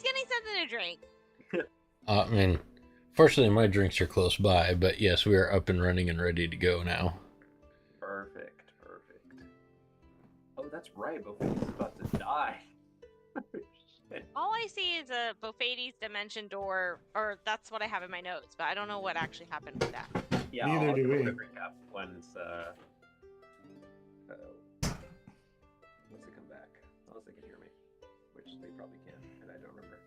he's getting something to drink. I mean, fortunately, my drinks are close by, but yes, we are up and running and ready to go now. Perfect, perfect. Oh, that's right. Bophades is about to die. Shit. All I see is a Bofades dimension door, or that's what I have in my notes, but I don't know what actually happened with that. Yeah, Neither I'll do give a we. quick recap once they come back. Unless they can hear me, which they probably can, and I don't remember.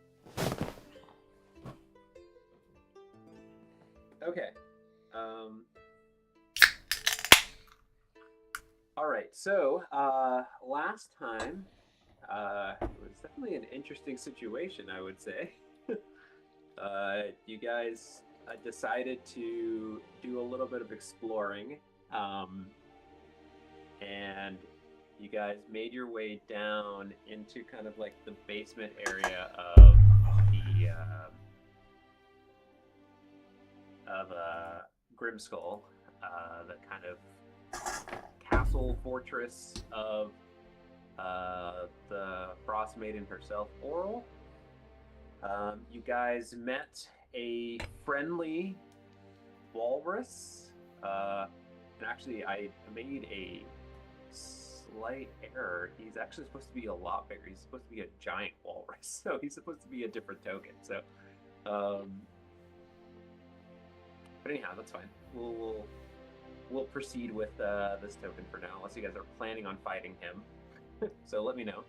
Okay. All right. So last time, it was definitely an interesting situation, I would say. You guys decided to do a little bit of exploring, and you guys made your way down into kind of like the basement area of the Grimskull, the kind of castle fortress of the Frostmaiden herself, Oral. You guys met a friendly walrus, and actually, I made a slight error. He's actually supposed to be a lot bigger. He's supposed to be a giant walrus, so he's supposed to be a different token. So, but anyhow, that's fine. We'll proceed with this token for now, unless you guys are planning on fighting him. So let me know.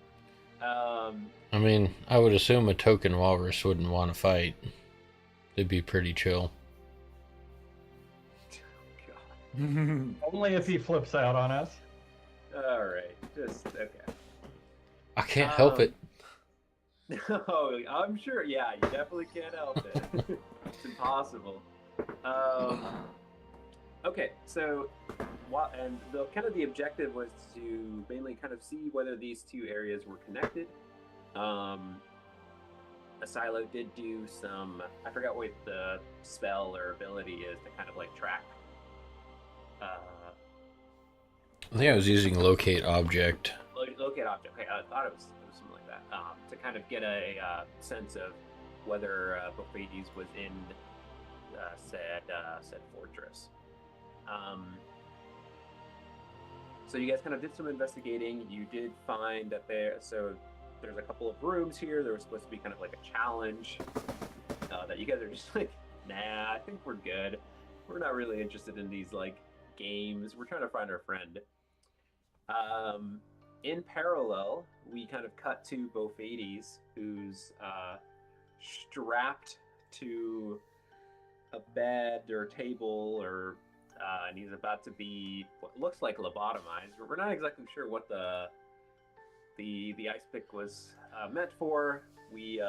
I mean, I would assume a token walrus wouldn't want to fight. They'd be pretty chill. Only if he flips out on us. All right, just okay. I can't help it. No, I'm sure. Yeah, you definitely can't help it. It's impossible. Okay, so and the kind of the objective was to mainly kind of see whether these two areas were connected. Asilo did do some, I forgot what the spell or ability is to kind of like track. I think I was using locate object. Locate object. Okay, I thought it was something like that. To kind of get a sense of whether Bophades was in said fortress. So you guys kind of did some investigating. You did find that there's a couple of rooms here. There was supposed to be kind of like a challenge that you guys are just like, nah, I think we're good. We're not really interested in these like games. We're trying to find our friend. In parallel, we kind of cut to Bophades, who's strapped to a bed or table, or and he's about to be what looks like lobotomized. We're not exactly sure what the ice pick was meant for. We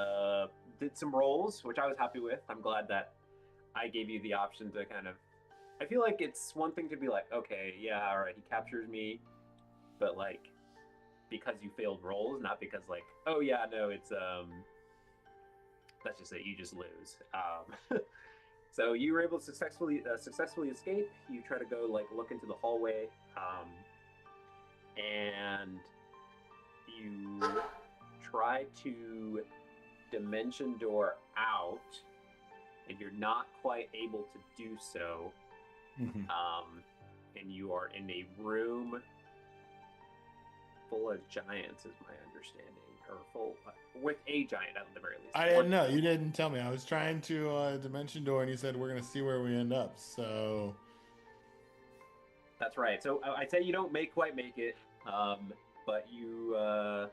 did some rolls, which I was happy with. I'm glad that I gave you the option to kind of. I feel like it's one thing to be like, okay, yeah, all right, he captures me, but like because you failed rolls, not because like, oh yeah, no, it's that's just it, you just lose. So you were able to successfully escape. You try to go like look into the hallway, and you try to dimension door out, and you're not quite able to do so. And you are in a room full of giants, is my understanding, or full with a giant at the very least. I didn't know. You didn't tell me. I was trying to dimension door, and you said we're gonna see where we end up. So that's right. So I'd say you don't quite make it, but you. So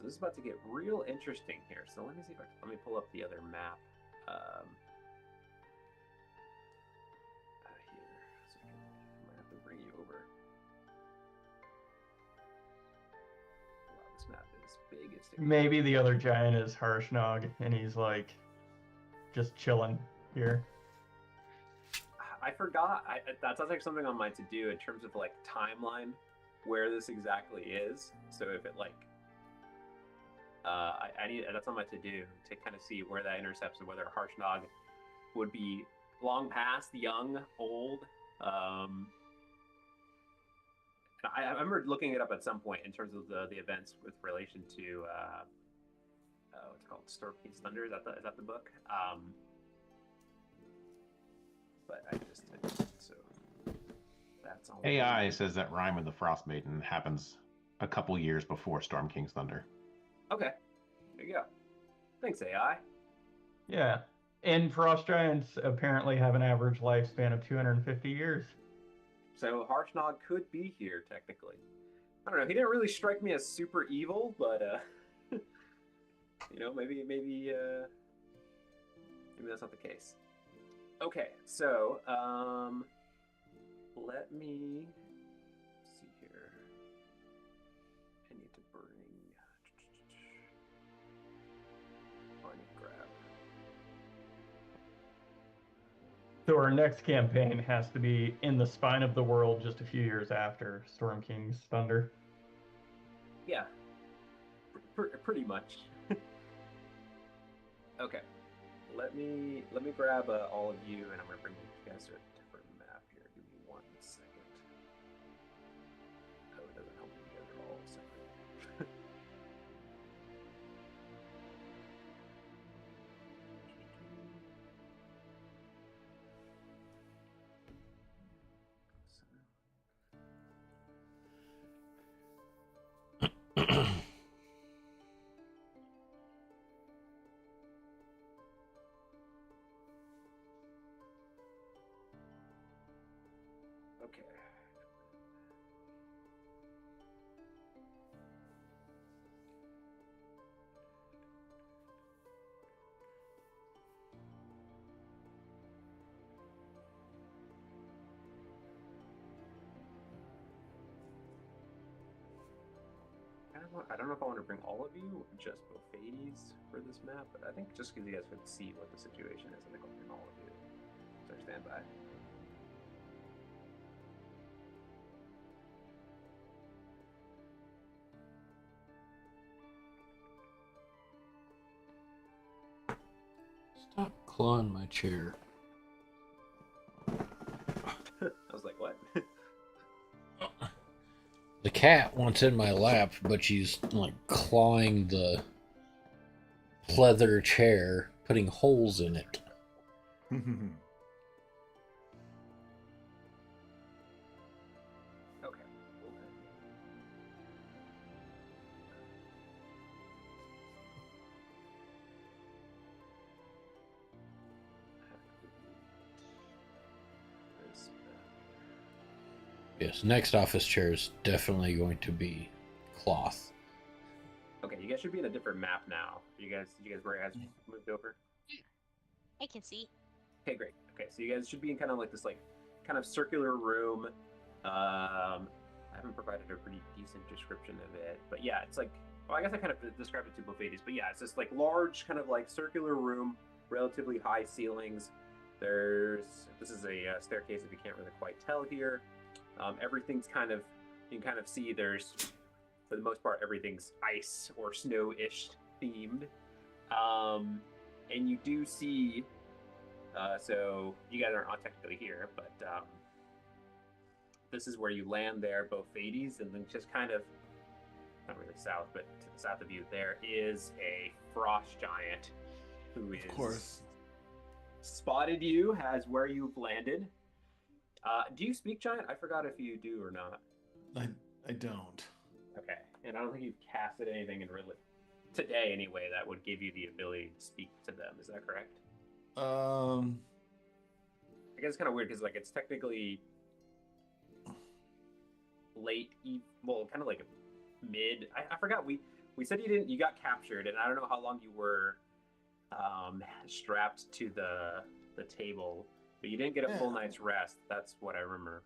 this is about to get real interesting here. So let me see if let me pull up the other map. Here, so I might have to bring you over. Wow, this map is big. It's Maybe the other giant is Harshnag, and he's like just chilling here. I forgot. That sounds like something on my to-do in terms of like timeline, where this exactly is. So if it like, I need that's on my to-do to kind of see where that intercepts and whether Harshnag would be long past, young, old. I remember looking it up at some point in terms of the events with relation to what's it called? Storm King's Thunder. Is that the book? But I just did so. That's all. AI says that Rime with the Frostmaiden happens a couple years before Storm King's Thunder. Okay, there you go. Thanks, AI. Yeah. And frost giants apparently have an average lifespan of 250 years. So Harshnag could be here technically. I don't know. He didn't really strike me as super evil, but you know, maybe that's not the case. Okay, so let me see here. I need to bring. I need to grab. So our next campaign has to be in the spine of the world just a few years after Storm King's Thunder. Yeah, pretty much. Okay, let me grab all of you, and I'm gonna bring you guys to a different map here. Give me 1 second. Oh, it doesn't help me you guys are all separate. Okay. I don't know if I want to bring all of you or just Bophades for this map, but I think just because you guys could see what the situation is, I think I'll bring all of you. So stand by. Stop clawing my chair. I was like, what? The cat wants in my lap, but she's like clawing the leather chair, putting holes in it. Okay. Yes, next office chair is definitely going to be cloth. Okay, you guys should be in a different map now. You guys where you guys moved over? I can see. Okay, great. Okay, so you guys should be in kind of like this kind of circular room. I haven't provided a pretty decent description of it, but yeah, it's like, well, I guess I kind of described it to Bophades, but yeah, it's this like large kind of like circular room, relatively high ceilings. This is a staircase if you can't really quite tell here. Everything's kind of, you can kind of see there's, for the most part, everything's ice or snow-ish themed. And you do see, so you guys aren't technically here, but this is where you land there, Bophades, and then just kind of, not really south, but to the south of you, there is a frost giant who is, Of course. spotted you as where you've landed. Do you speak giant? I forgot if you do or not. I don't. Okay, and I don't think you've casted anything in really today anyway that would give you the ability to speak to them. Is that correct? I guess it's kind of weird because like it's technically late, well, kind of like mid. I forgot we said you got captured, and I don't know how long you were strapped to the table. But you didn't get a full night's rest. That's what I remember.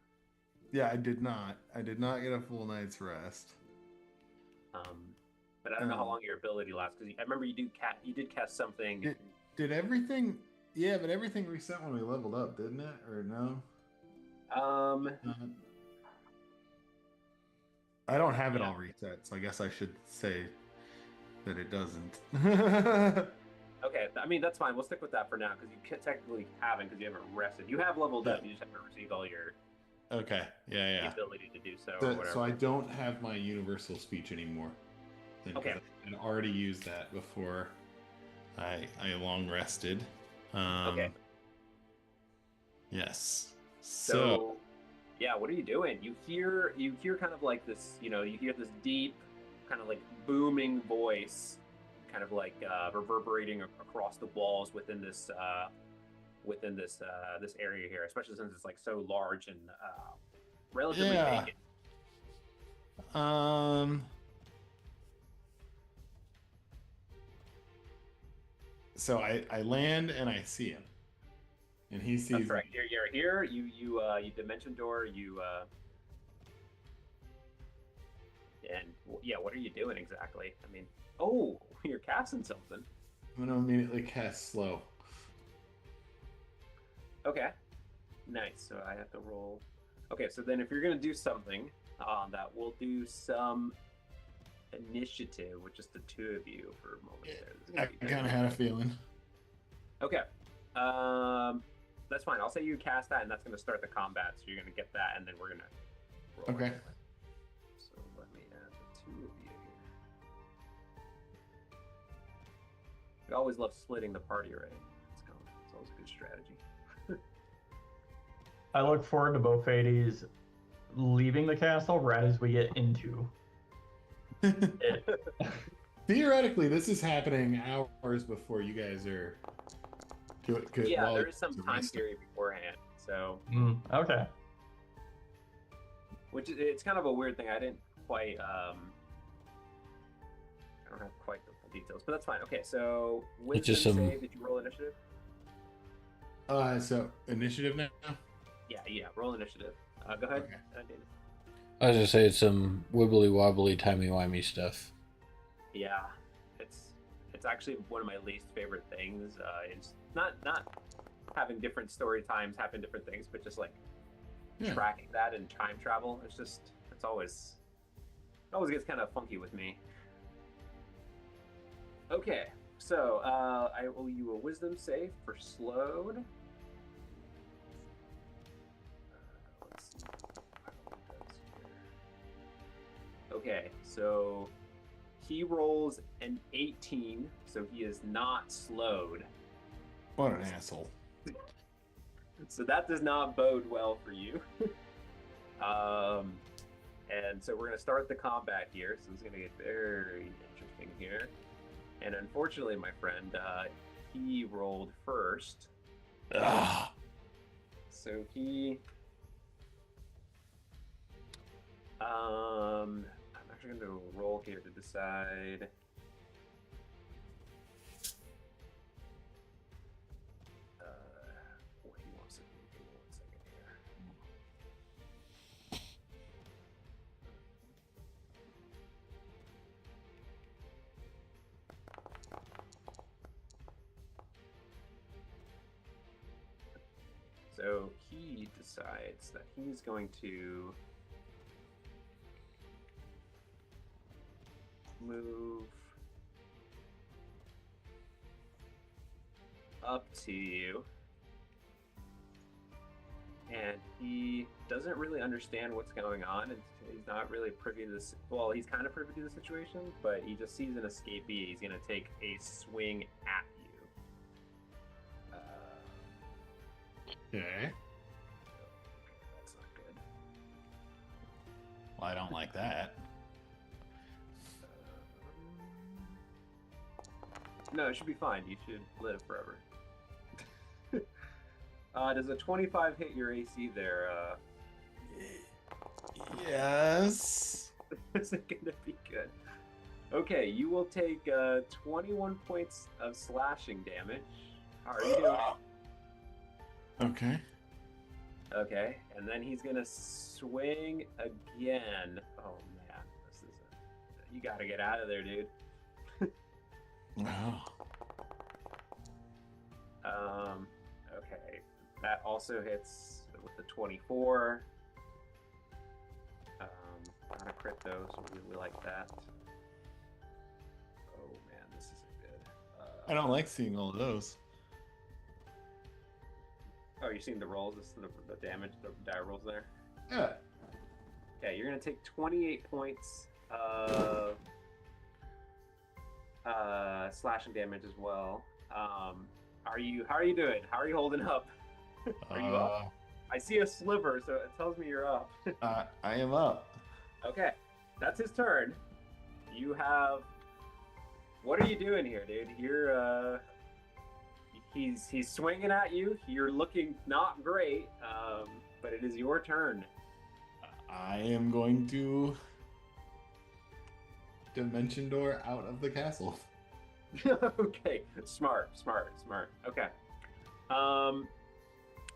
Yeah, I did not. I did not get a full night's rest. But I don't know how long your ability lasts because I remember you did cast something. Did everything? Yeah, but everything reset when we leveled up, didn't it? Or no? I don't have it all reset, so I guess I should say that it doesn't. Okay, I mean that's fine. We'll stick with that for now because you technically haven't because you haven't rested. You have leveled up. You just haven't received all your the ability to do so. So I don't have my universal speech anymore. Okay. I already used that before I long rested. Okay. Yes. So, yeah, what are you doing? You hear kind of like this, you hear this deep, kind of like booming voice, kind of like reverberating across the walls within this this area here, especially since it's like so large and relatively Yeah. vacant. So I land and I see him, and he sees That's right. me. You're here. You dimension door. And yeah, what are you doing exactly? I mean, oh, you're casting something. I'm gonna immediately cast slow. Okay, nice. So I have to roll. Okay, so then if you're gonna do something, that we'll do some initiative with just the two of you for a moment there. This is I gonna be kind very of had a feeling. Okay. That's fine. I'll say you cast that, and that's going to start the combat. So you're going to get that, and then we're going to roll. Okay. It. So let me add the two of you here. We always love splitting the party, right? It's always a good strategy. I look forward to Bofades leaving the castle right as we get into it. Theoretically, this is happening hours before you guys are. Yeah, there is some time period beforehand. So. Okay. Which it's kind of a weird thing. I didn't quite. I don't have quite the full details, but that's fine. Okay, so wisdom just some- save. Did you roll initiative? So initiative now. Yeah. Roll initiative. Go ahead, Okay. David. I was gonna say it's some wibbly wobbly timey wimey stuff. Yeah, it's actually one of my least favorite things. It's not having different story times happen different things, but just like tracking that and time travel. It always gets kind of funky with me. Okay, so I owe you a wisdom save for slowed. Let's see how it does here. Okay, so he rolls an 18, so he is not slowed. What an asshole. So that does not bode well for you. And so we're going to start the combat here. So it's going to get very interesting here. And unfortunately, my friend, he rolled first. So he... I'm actually going to roll here to decide... what he wants to do. Give me 1 second here. So he decides that he's going to move up to you, and he doesn't really understand what's going on, and he's not really privy to this. Well, he's kind of privy to the situation, but he just sees an escapee. He's going to take a swing at you. Okay. That's not good. Well, I don't like that. No, it should be fine. You should live forever. Does a 25 hit your AC there? Yes. Is it going to be good? Okay, you will take 21 points of slashing damage. How are you doing? Okay. Okay, and then he's going to swing again. Oh, man. You got to get out of there, dude. Wow. Okay. That also hits with the 24. Not a crit though, so we like that. Oh man, this isn't good. I don't like seeing all of those. Oh, you're seeing the rolls, the damage, the die rolls there? Yeah. Yeah, you're gonna take 28 points of slashing damage as well. How are you doing? How are you holding up? Are you up? I see a sliver, so it tells me you're up. I am up. Okay, that's his turn. You have. What are you doing here, dude? You're he's swinging at you. You're looking not great, but it is your turn. I am going to dimension door out of the castle. Okay, smart. Okay.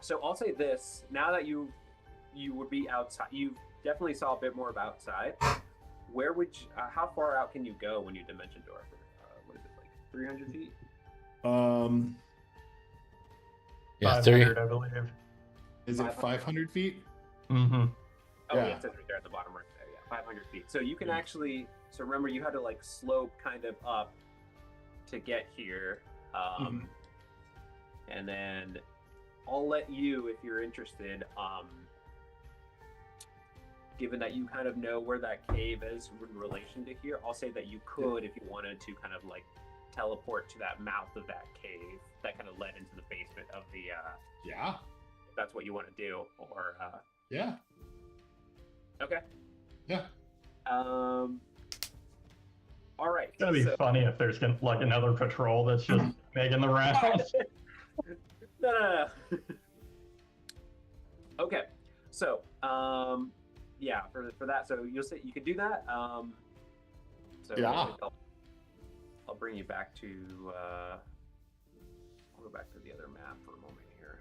So I'll say this: now that you would be outside, you definitely saw a bit more of outside. Where would you, how far out can you go when you dimension door? What is it, like 300 feet? Yeah, 500, I believe. Is it 500 feet? Mm-hmm. Oh, yeah, Yeah. it says right there at the bottom right there. Yeah, 500 feet. So you can actually. So remember, you had to like slope kind of up to get here, and then I'll let you, if you're interested. Given that you kind of know where that cave is in relation to here, I'll say that you could, if you wanted to, kind of like teleport to that mouth of that cave that kind of led into the basement of the. Yeah. If that's what you want to do, or. Yeah. Okay. Yeah. All right. It's gonna be funny if there's like another patrol that's just making the rounds. No. Okay. So, yeah, for that, so you'll say you could do that. So Yeah. I'll bring you back to. I'll go back to the other map for a moment here.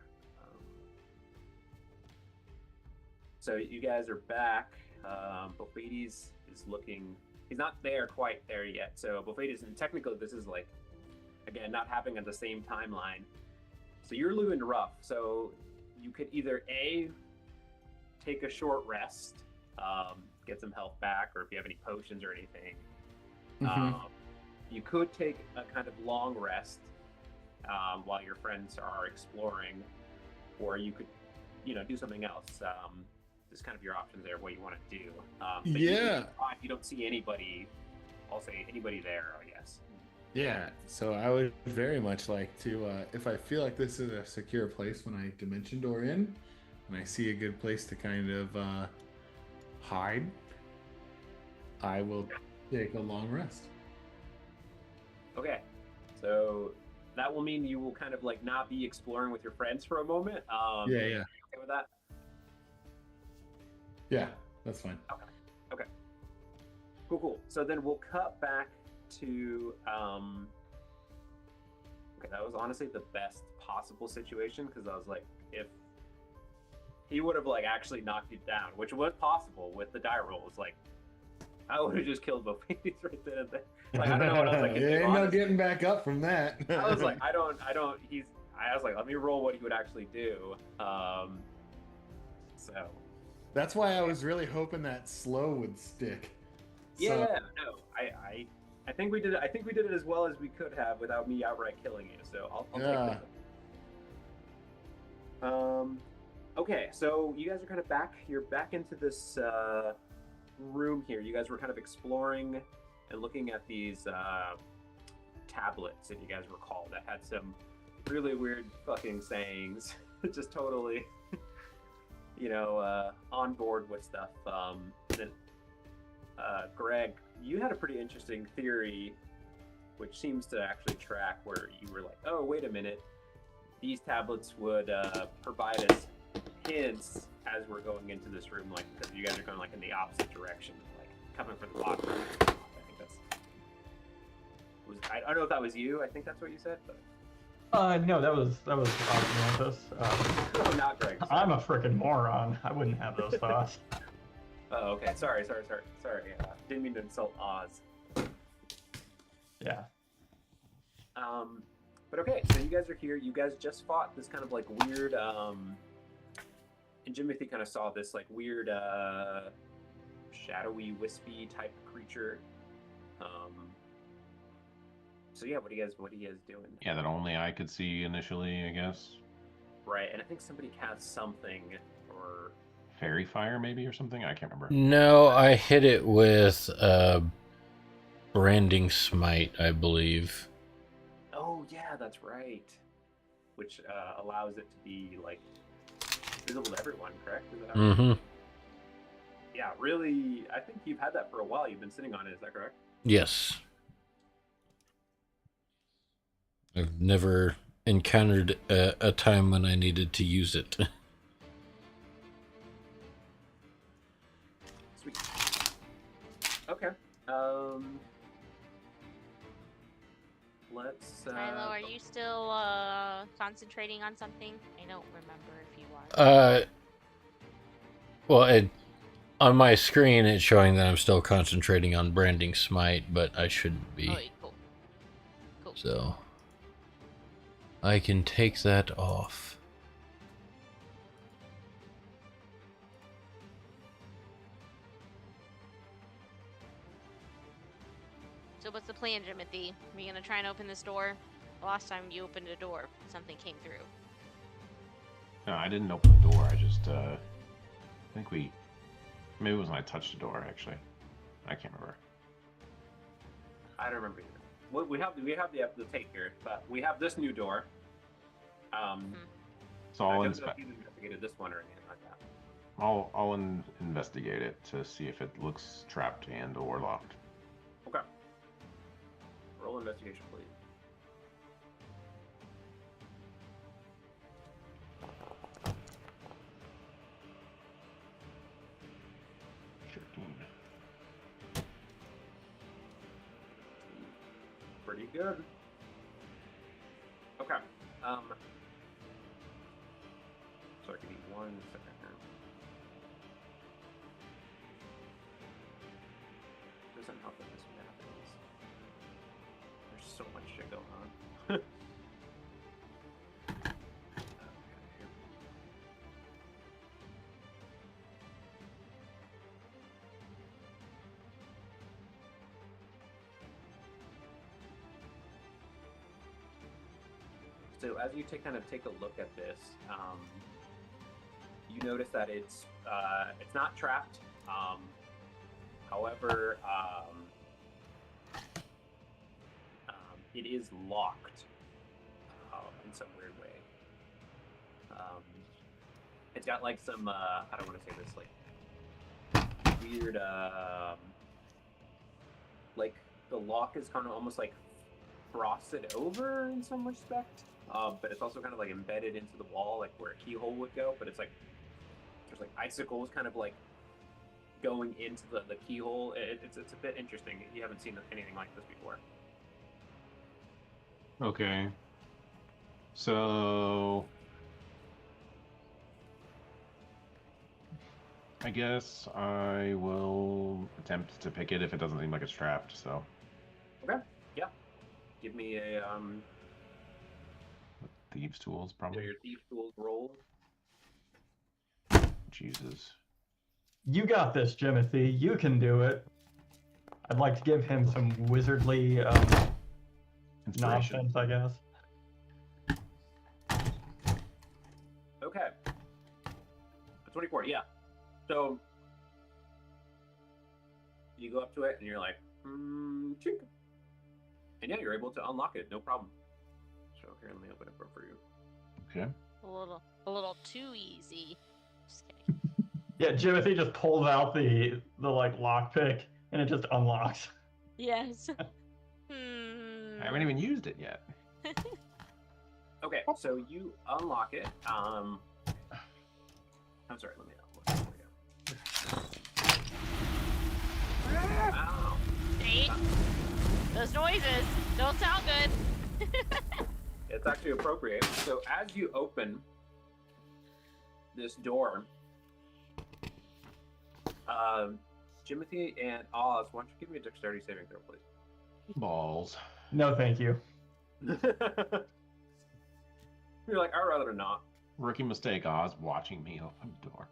So you guys are back. Bofades is looking. He's not there quite there yet. So Bofades, and technically this is like, again, not happening at the same timeline. So you're looking rough. So you could either take a short rest, get some health back, or if you have any potions or anything. You could take a kind of long rest while your friends are exploring, or you could, do something else. Just kind of your options there, what you want to do. But Yeah. if you don't see anybody, I'll say anybody there, I guess. Yeah. So I would very much like to, if I feel like this is a secure place when I dimension door in, and I see a good place to kind of hide, I will take a long rest. Okay, so that will mean you will kind of like not be exploring with your friends for a moment. Yeah. Okay with that? Yeah, that's fine. Okay. Cool. So then we'll cut back to. Okay, that was honestly the best possible situation, because I was like, if he would have like actually knocked you down, which was possible with the die rolls, like I would have just killed both of these right then and there. Like I don't know what else I can do. Ain't no Honestly. getting back up from that. I was like, I was like, let me roll what he would actually do. So. That's why I was really hoping that slow would stick. Yeah, no, I think we did it. I think we did it as well as we could have without me outright killing you. So I'll take that. Okay, so you guys are kind of back. You're back into this room here. You guys were kind of exploring and looking at these tablets, if you guys recall, that had some really weird fucking sayings. Just totally, on board with stuff. Then, Greg, you had a pretty interesting theory, which seems to actually track, where you were like, oh, wait a minute. These tablets would provide us hints as we're going into this room, like, because you guys are going like in the opposite direction, like coming from the bottom. I think I don't know if that was you. I think that's what you said, but. No, that was Osmanthus. Oh, not Greg. Sorry. I'm a freaking moron. I wouldn't have those thoughts. Oh, okay. Sorry. Didn't mean to insult Oz. Yeah. But okay, so you guys are here. You guys just fought this kind of like weird, and Jimothy kind of saw this like weird, shadowy, wispy type creature. So yeah, what are you guys doing? Yeah, that only I could see initially, I guess. Right, and I think somebody cast something, or Fairy fire, maybe, or something? I can't remember. No, I hit it with branding smite, I believe. Oh yeah, that's right. Which allows it to be like visible to everyone, correct? Is that how Mm-hmm. Yeah, really. I think you've had that for a while. You've been sitting on it. Is that correct? Yes. I've never encountered a time when I needed to use it. Sweet. Okay. Let's. Milo, are you still concentrating on something? I don't remember if you are. Well, on my screen, it's showing that I'm still concentrating on branding smite, but I shouldn't be. Oh, cool. Cool. So I can take that off. So what's the plan, Jimothy? Are you gonna try and open this door? The last time you opened a door, something came through. No, I didn't open the door. I just, I think maybe it was when I touched the door, actually. I can't remember. I don't remember either. Well, we have the tape here, but we have this new door. So I I'll, don't know if you investigated this one or anything like that. I'll investigate it to see if it looks trapped and or locked. Okay. Roll investigation, please. Pretty good. Okay. Sorry, give me 1 second here. Doesn't help that this map is. There's so much shit going on. Okay, here. So as you kind of take a look at this, you notice that it's not trapped. However, it is locked in some weird way. It's got like some I don't want to say this, like weird like the lock is kind of almost like frosted over in some respect. But it's also kind of like embedded into the wall, like where a keyhole would go. But it's like there's like icicles kind of like going into the keyhole. It's a bit interesting. You haven't seen anything like this before. Okay. So I guess I will attempt to pick it if it doesn't seem like it's trapped. So Okay. Yeah. Give me a thieves' tools, probably. your thief tools roll. Jesus. You got this, Jimothy. You can do it. I'd like to give him some wizardly Inspiration. nonsense, I guess. Okay. 24. Yeah. So you go up to it and you're like, chink. And yeah, you're able to unlock it, no problem. So here, let me open it for you. Okay. A little too easy. Just kidding. Yeah, Jimothy just pulls out the like lockpick and it just unlocks. Yes. I haven't even used it yet. Okay, so you unlock it. I'm sorry, let me look. Wow. See? Those noises don't sound good. It's actually appropriate. So as you open this door, Jimothy and Oz, why don't you give me a dexterity saving throw, please? Balls. No, thank you. You're like, I'd rather not. Rookie mistake, Oz watching me open the door.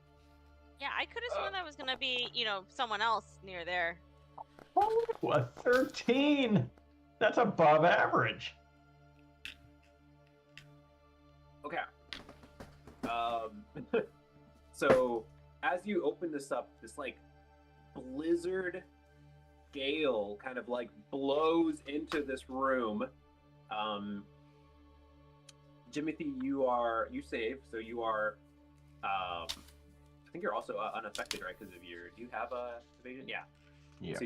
Yeah, I could have sworn that was gonna be, someone else near there. Oh, a 13! That's above average. Okay. So as you open this up, this like blizzard gale kind of like blows into this room. Jimothy, you save, so you are. I think you're also unaffected, right? Because of your. Do you have a evasion? Yeah. Yeah. So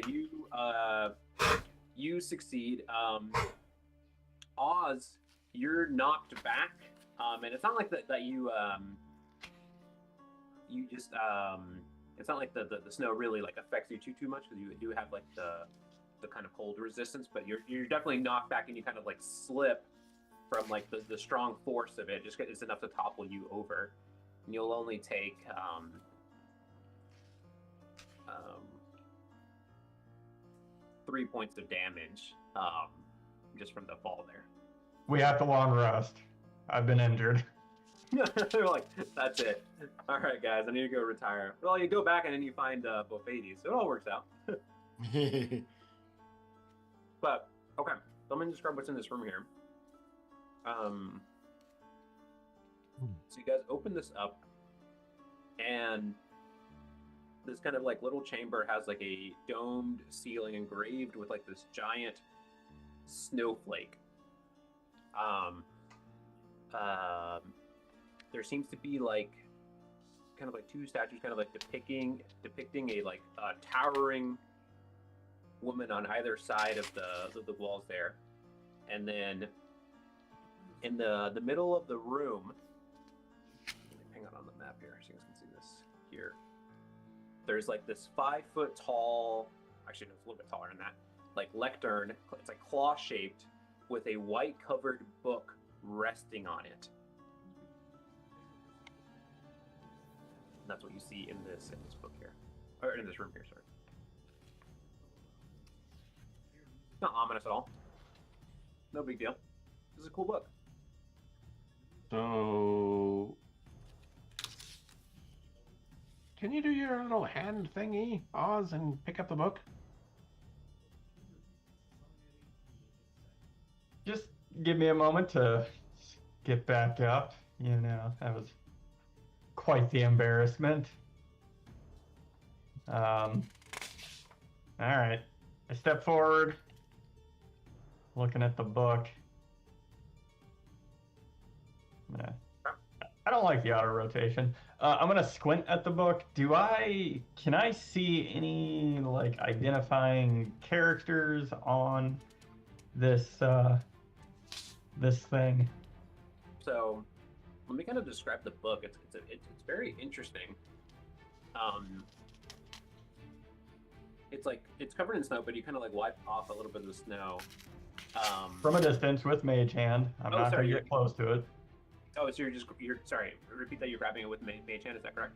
you succeed. Oz, you're knocked back, and it's not like that you you just it's not like the snow really like affects you too much, because you do have like the kind of cold resistance, but you're definitely knocked back, and you kind of like slip from like the strong force of it. Just it's enough to topple you over, and you'll only take 3 points of damage just from the fall there. We have to long rest. I've been injured. They're like, that's it. All right, guys, I need to go retire. Well, you go back and then you find Bofades, so it all works out. But okay, let me describe what's in this room here. So you guys open this up, and this kind of like little chamber has like a domed ceiling engraved with like this giant snowflake. There seems to be like kind of like two statues kind of like depicting a like towering woman on either side of the walls there. And then in the middle of the room, hang on the map here so you guys can see this here. There's like this 5 foot tall, actually no, it's a little bit taller than that, like lectern. It's like claw shaped with a white covered book resting on it. And that's what you see in this book here, or in this room here. Sorry, it's not ominous at all. No big deal. This is a cool book. So, can you do your little hand thingy, Oz, and pick up the book? Just give me a moment to get back up. You know, that was quite the embarrassment. All right. I step forward, looking at the book. I don't like the auto rotation. I'm gonna squint at the book. Can I see any like identifying characters on this this thing? So let me kind of describe the book. It's very interesting. It's covered in snow, but you kind of like wipe off a little bit of the snow From a distance with mage hand. I'm not sorry, gonna get close to it. Oh, so you're sorry. Repeat that. You're grabbing it with mage hand. Is that correct?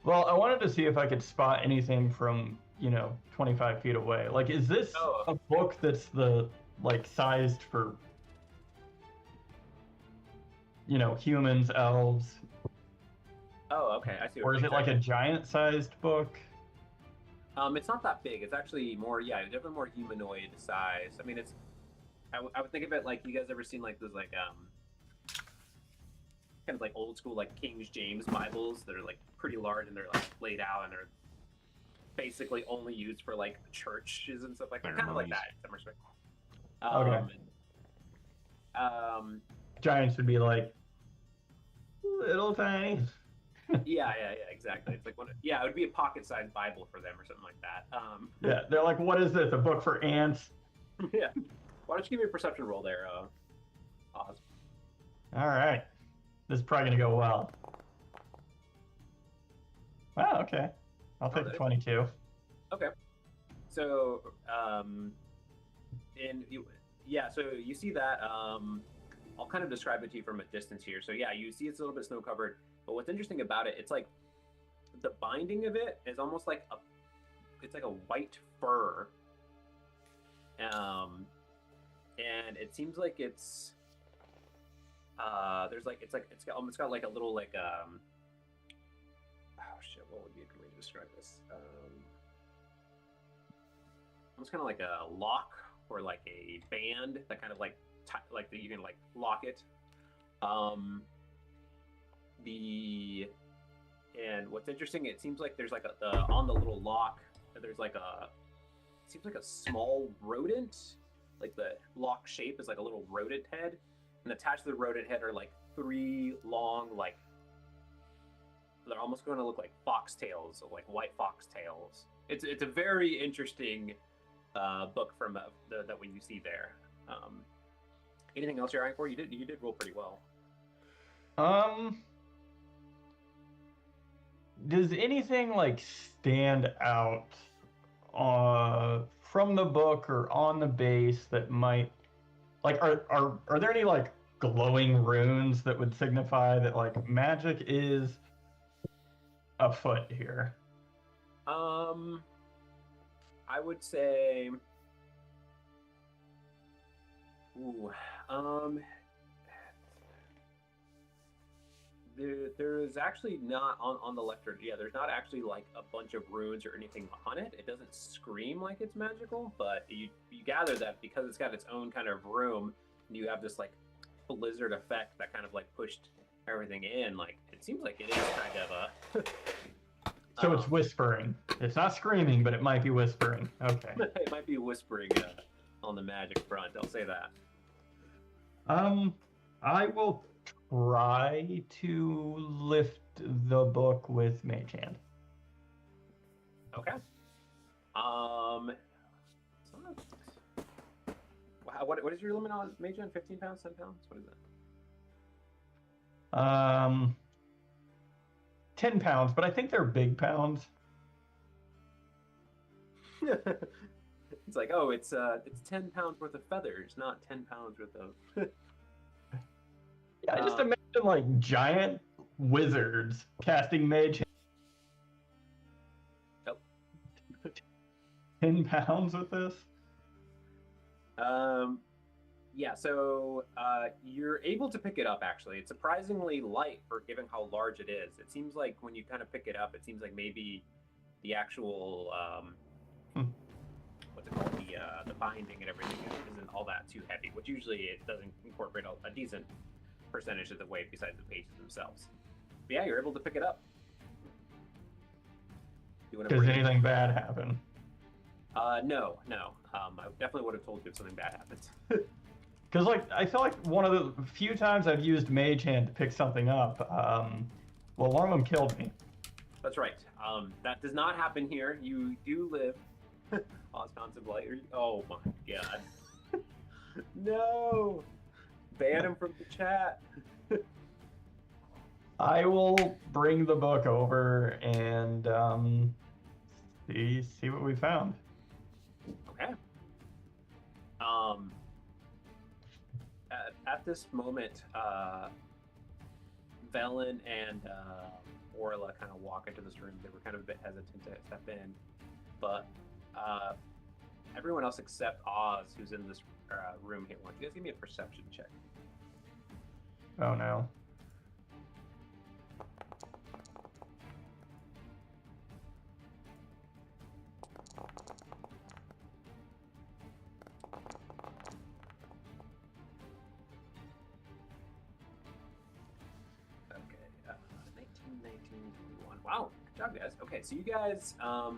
Well, I wanted to see if I could spot anything from 25 feet away. Like, is this a book that's like sized for humans, elves? Oh, okay. I see. Or is it like a giant-sized book? It's not that big. It's actually more, definitely more humanoid size. I mean, I would think of it like, you guys ever seen like those like kind of like old school like King James Bibles that are like pretty large, and they're like laid out, and they're basically only used for like churches and stuff like that. Kind of like that in some respect. Okay. Giants would be like little tiny. yeah, exactly. It's like it would be a pocket-sized Bible for them or something like that. Yeah, they're like, what is this? A book for ants? Yeah. Why don't you give me a perception roll there, Oz? All right. This is probably gonna go well. Wow. Okay. I'll take the 22. Okay. So, so you see that. I'll kind of describe it to you from a distance here. So yeah, you see it's a little bit snow covered. But what's interesting about it, it's like the binding of it is almost like it's like a white fur. And it seems like it's it's got like a little like oh shit, what would be a good way to describe this? Almost kind of like a lock or like a band that kind of like you can like lock it. And what's interesting, it seems like there's like on the little lock, there's like seems like a small rodent. Like the lock shape is like a little rodent head, and attached to the rodent head are like 3 long, like they're almost going to look like foxtails, like white foxtails. It's a very interesting book from that what you see there. Anything else you're eyeing for? You did roll pretty well. Does anything like stand out from the book or on the base that might like are there any like glowing runes that would signify that like magic is afoot here? I would say, there is actually not on the lectern. Yeah, there's not actually like a bunch of runes or anything on it. It doesn't scream like it's magical, but you gather that because it's got its own kind of room, and you have this like blizzard effect that kind of like pushed everything in. Like it seems like it is kind of a. So it's whispering. It's not screaming, but it might be whispering. Okay. It might be whispering on the magic front. I'll say that. I will try to lift the book with Mage Hand. Okay. What is your limit on Mage Hand? 15 pounds, 10 pounds? What is it? 10 pounds, but I think they're big pounds. It's like, oh, it's 10 pounds worth of feathers, not 10 pounds worth of. Yeah, I just imagine like giant wizards casting Mage Hand. Oh. 10 pounds with this? Yeah, so you're able to pick it up, actually. It's surprisingly light for given how large it is. It seems like when you kind of pick it up, it seems like maybe the actual, what's it called, the binding and everything isn't all that too heavy, which usually it doesn't incorporate a decent percentage of the weight besides the pages themselves. But yeah, you're able to pick it up. Does anything bad happen? No. I definitely would have told you if something bad happens. Because like I feel like one of the few times I've used Mage Hand to pick something up, well, one of them killed me. That's right. That does not happen here. You do live Wisconsin Blight. Oh my god. No! Ban him from the chat. I will bring the book over and see what we found. Okay. At this moment, Velen and Orla kind of walk into this room. They were kind of a bit hesitant to step in, but everyone else except Oz, who's in this room here, why don't you guys give me a perception check? Oh no. Okay, 19, 21. Wow, good job, guys. Okay, so you guys are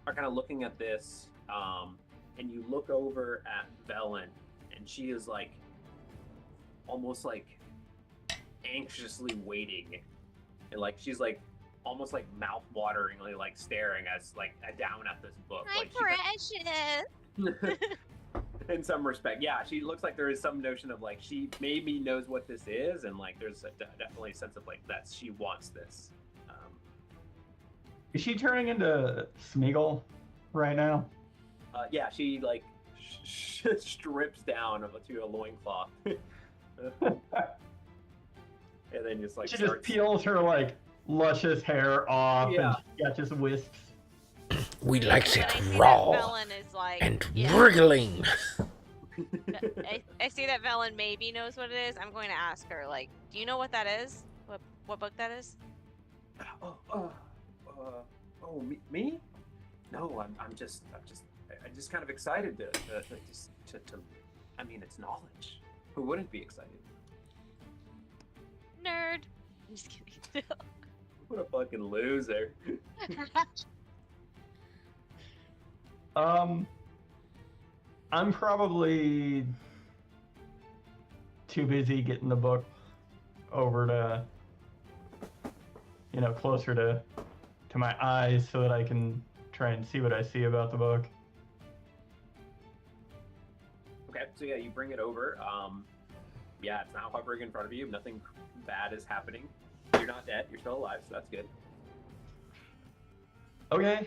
kind of looking at this, and you look over at Velen, and she is like almost like anxiously waiting, and like she's like almost like mouth-wateringly like staring as like down at this book. My Like, precious. in some respect, yeah, she looks like there is some notion of like she maybe knows what this is, and like there's definitely a sense of like that she wants this. Is she turning into Smeagol right now? Yeah, she like strips down to a loincloth. And then just like She starts... just peels her like luscious hair off, Yeah. and she got just wisps. We likes When it I see raw that Velen is like, and yeah. wriggling. I see that Velen maybe knows what it is. I'm going to ask her, like, do you know what that is? What book that is? Me? No, I'm just kind of excited to I mean, it's knowledge. Who wouldn't be excited? Nerd. I'm just kidding. What a fucking loser. I'm probably too busy getting the book over to, closer to my eyes so that I can try and see what I see about the book. Okay, so yeah, you bring it over. Yeah, it's now hovering in front of you. Nothing bad is happening. You're not dead. You're still alive, so that's good. Okay,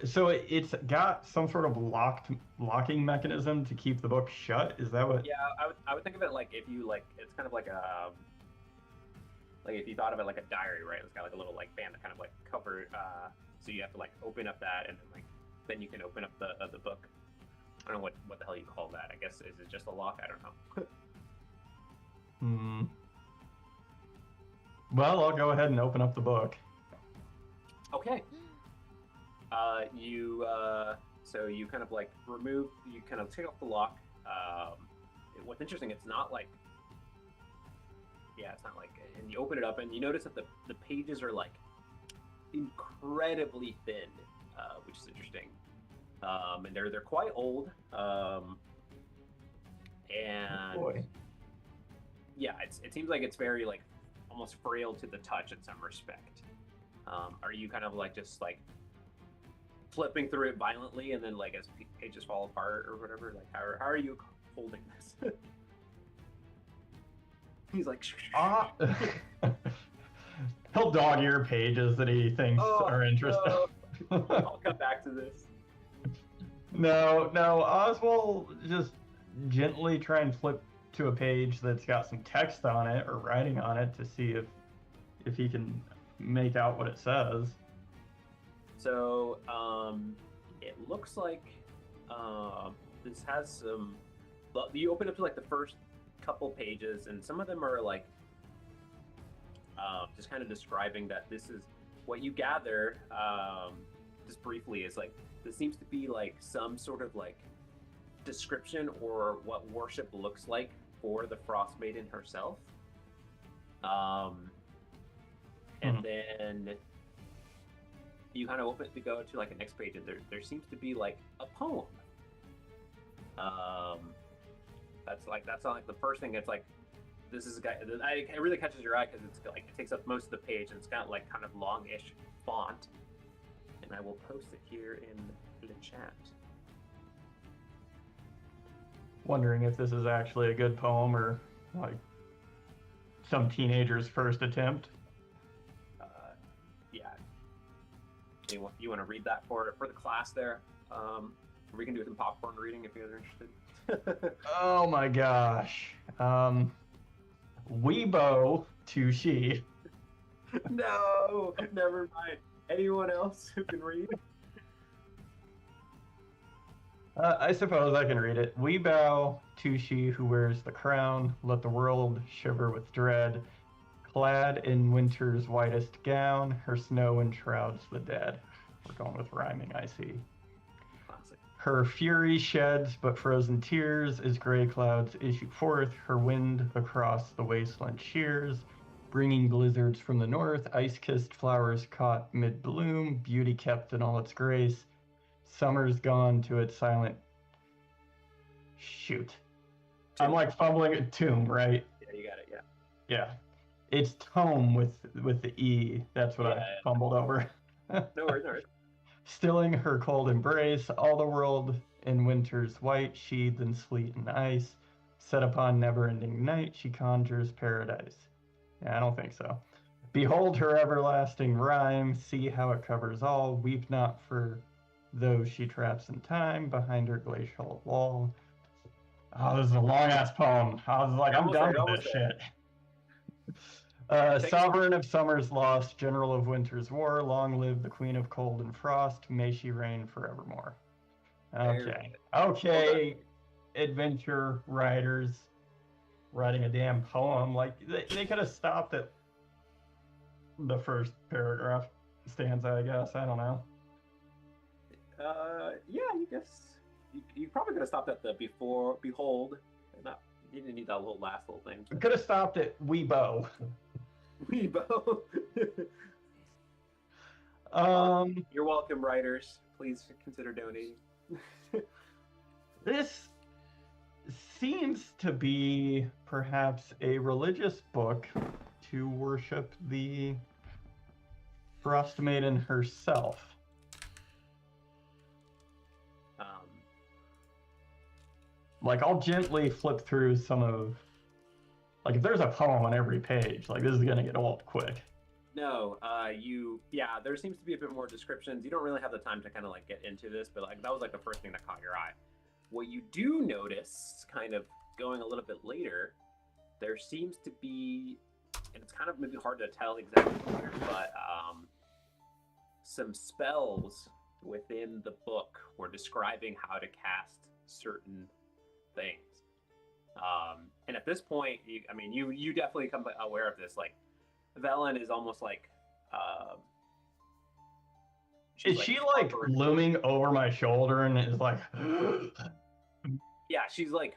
so it's got some sort of locking mechanism to keep the book shut. Is that what? Yeah, I would think of it like if you like, it's kind of like a, like if you thought of it like a diary, right? It's got like a little like band that kind of like cover, so you have to like open up that and then you can open up the book. I don't know what the hell you call that. I guess is it just a lock? I don't know. Well, I'll go ahead and open up the book. Okay. So you kind of like you kind of take off the lock. What's interesting, it's not like, and you open it up and you notice that the pages are like incredibly thin, which is interesting. And they're quite old. And Boy. yeah, it seems like it's very like almost frail to the touch in some respect. Are you kind of like just like flipping through it violently and then like as pages fall apart or whatever? Like how are you holding this? He's like, he'll dog ear pages that he thinks are interesting. No. I'll come back to this. No, Oswald just gently try and flip to a page that's got some text on it or writing on it to see if he can make out what it says. So, it looks like this has some. You open up to like the first couple pages, and some of them are like just kind of describing that this is what you gather. Just briefly, is like this seems to be like some sort of like description or what worship looks like for the Frostmaiden herself. And then you kind of open to go to like the next page, and there seems to be like a poem. That's not like the first thing. It's like this is a guy. It really catches your eye because it's like it takes up most of the page, and it's got like kind of longish font. And I will post it here in the chat. Wondering if this is actually a good poem or like some teenager's first attempt. Yeah. You want to read that for the class there? We can do some popcorn reading if you guys are interested. Oh my gosh. Weebo to she. No, never mind. Anyone else who can read? I suppose I can read it. We bow to she who wears the crown. Let the world shiver with dread. Clad in winter's whitest gown, her snow enshrouds the dead. We're going with rhyming, I see. Classic. Her fury sheds but frozen tears as gray clouds issue forth. Her wind across the wasteland shears, bringing blizzards from the north, ice-kissed flowers caught mid-bloom, beauty kept in all its grace. Summer's gone to its silent... Shoot. I'm like fumbling at tomb, right? Yeah, you got it, yeah. Yeah. It's tome with the E. That's what I fumbled over. No worries, no worries. Stilling her cold embrace, all the world in winter's white, sheathed in sleet and ice. Set upon never-ending night, she conjures paradise. Yeah, I don't think so. Behold her everlasting rhyme, see how it covers all. Weep not for those she traps in time behind her glacial wall. Oh, this is a long-ass poem. I was like, I'm done with this shit. Sovereign of summer's lost, general of winter's war, long live the queen of cold and frost, may she reign forevermore. Okay, adventure writers writing a damn poem. Like, they could have stopped at the first paragraph stanza, I guess. I don't know. Yeah, you guess. You probably could have stopped at the behold. You didn't need that last little thing. Could have stopped at Weebo. Weebo. You're welcome, writers. Please consider donating. This seems to be perhaps a religious book to worship the Frostmaiden herself. Like, I'll gently flip through some of... Like, if there's a poem on every page, like, this is gonna get old quick. No, there seems to be a bit more descriptions. You don't really have the time to kind of like get into this, but like that was like the first thing that caught your eye. What you do notice, kind of going a little bit later, there seems to be, and it's kind of maybe hard to tell exactly where, but some spells within the book were describing how to cast certain things. And at this point, you definitely become aware of this. Like, Velen is almost like, is she like looming over my shoulder and is like, yeah, she's like,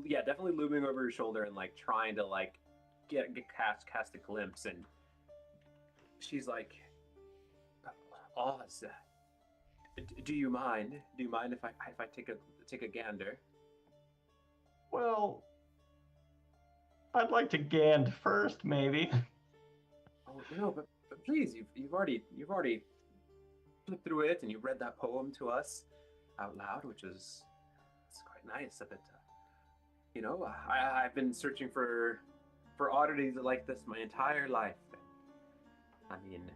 yeah, definitely looming over your shoulder and like trying to like cast a glimpse, and she's like, Oz, do you mind? Do you mind if I take a gander? Well, I'd like to gand first, maybe. Oh no, but please, you've already flipped through it and you read that poem to us out loud, which is it's quite nice of it. I've been searching for oddities like this my entire life. I mean,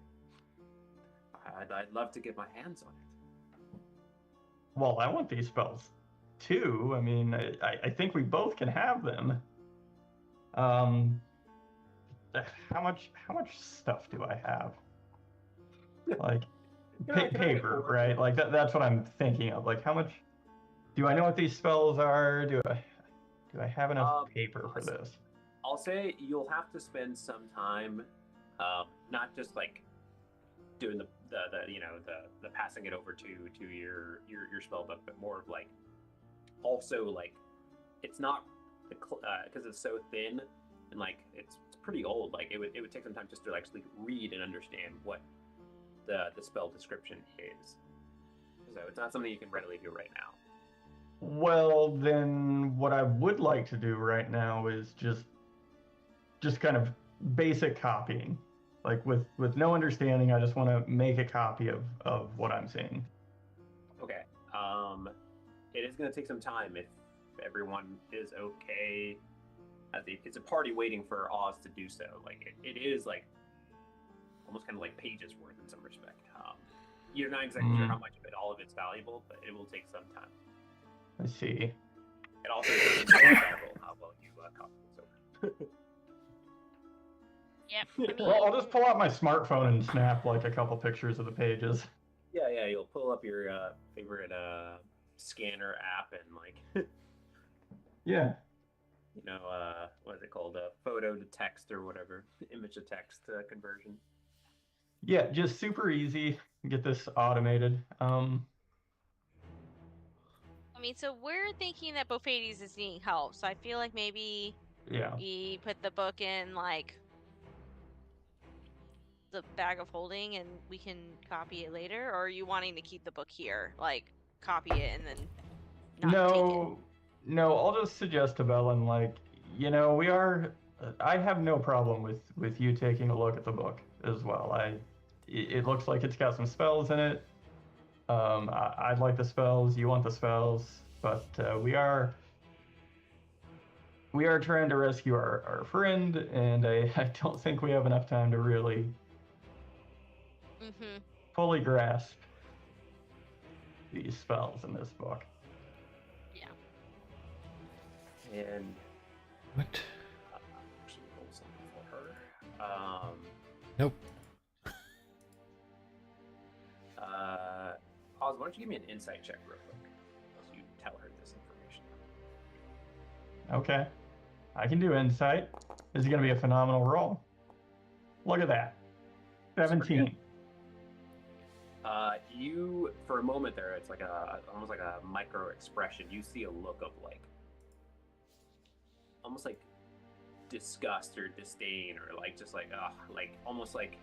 I'd love to get my hands on it. Well, I want these spells too. I mean, I think we both can have them. How much stuff do I have? Like paper, right? Like that's what I'm thinking of. Like, how much do I know what these spells are? Do I have enough paper for this? I'll say you'll have to spend some time, not just like doing the passing it over to your spell book, but more of like also like it's not because it's so thin and like it's pretty old. Like it would take some time just to actually read and understand what the spell description is. So it's not something you can readily do right now. Well, then what I would like to do right now is just kind of basic copying. Like with no understanding, I just want to make a copy of what I'm seeing. Okay. It is going to take some time if everyone is okay. It's a party waiting for Oz to do so. Like it is like almost kind of like pages worth in some respect. You're not exactly sure how much of it, all of it's valuable, but it will take some time. I see. It also is valuable how well you copy this over. Yep. I mean, Well, I'll just pull out my smartphone and snap like a couple pictures of the pages. Yeah, you'll pull up your favorite scanner app and like yeah. What is it called? Photo to text or whatever, image to text conversion. Yeah, just super easy. Get this automated. I mean, so we're thinking that Bofades is needing help, so I feel like maybe we put the book in like the bag of holding and we can copy it later, or are you wanting to keep the book here, like copy it and then not take it? No, I'll just suggest to Belen, like, I have no problem with you taking a look at the book as well. It looks like it's got some spells in it. I'd like the spells, you want the spells, but we are trying to rescue our friend, and I don't think we have enough time to really fully grasp these spells in this book. Yeah. And what? Actually, roll something for her. Nope. Oz, why don't you give me an insight check real quick as you tell her this information? Okay. I can do insight. This is going to be a phenomenal roll. Look at that. 17. You, for a moment there, it's like almost like a micro expression. You see a look of like, almost like disgust or disdain or like just like, like almost like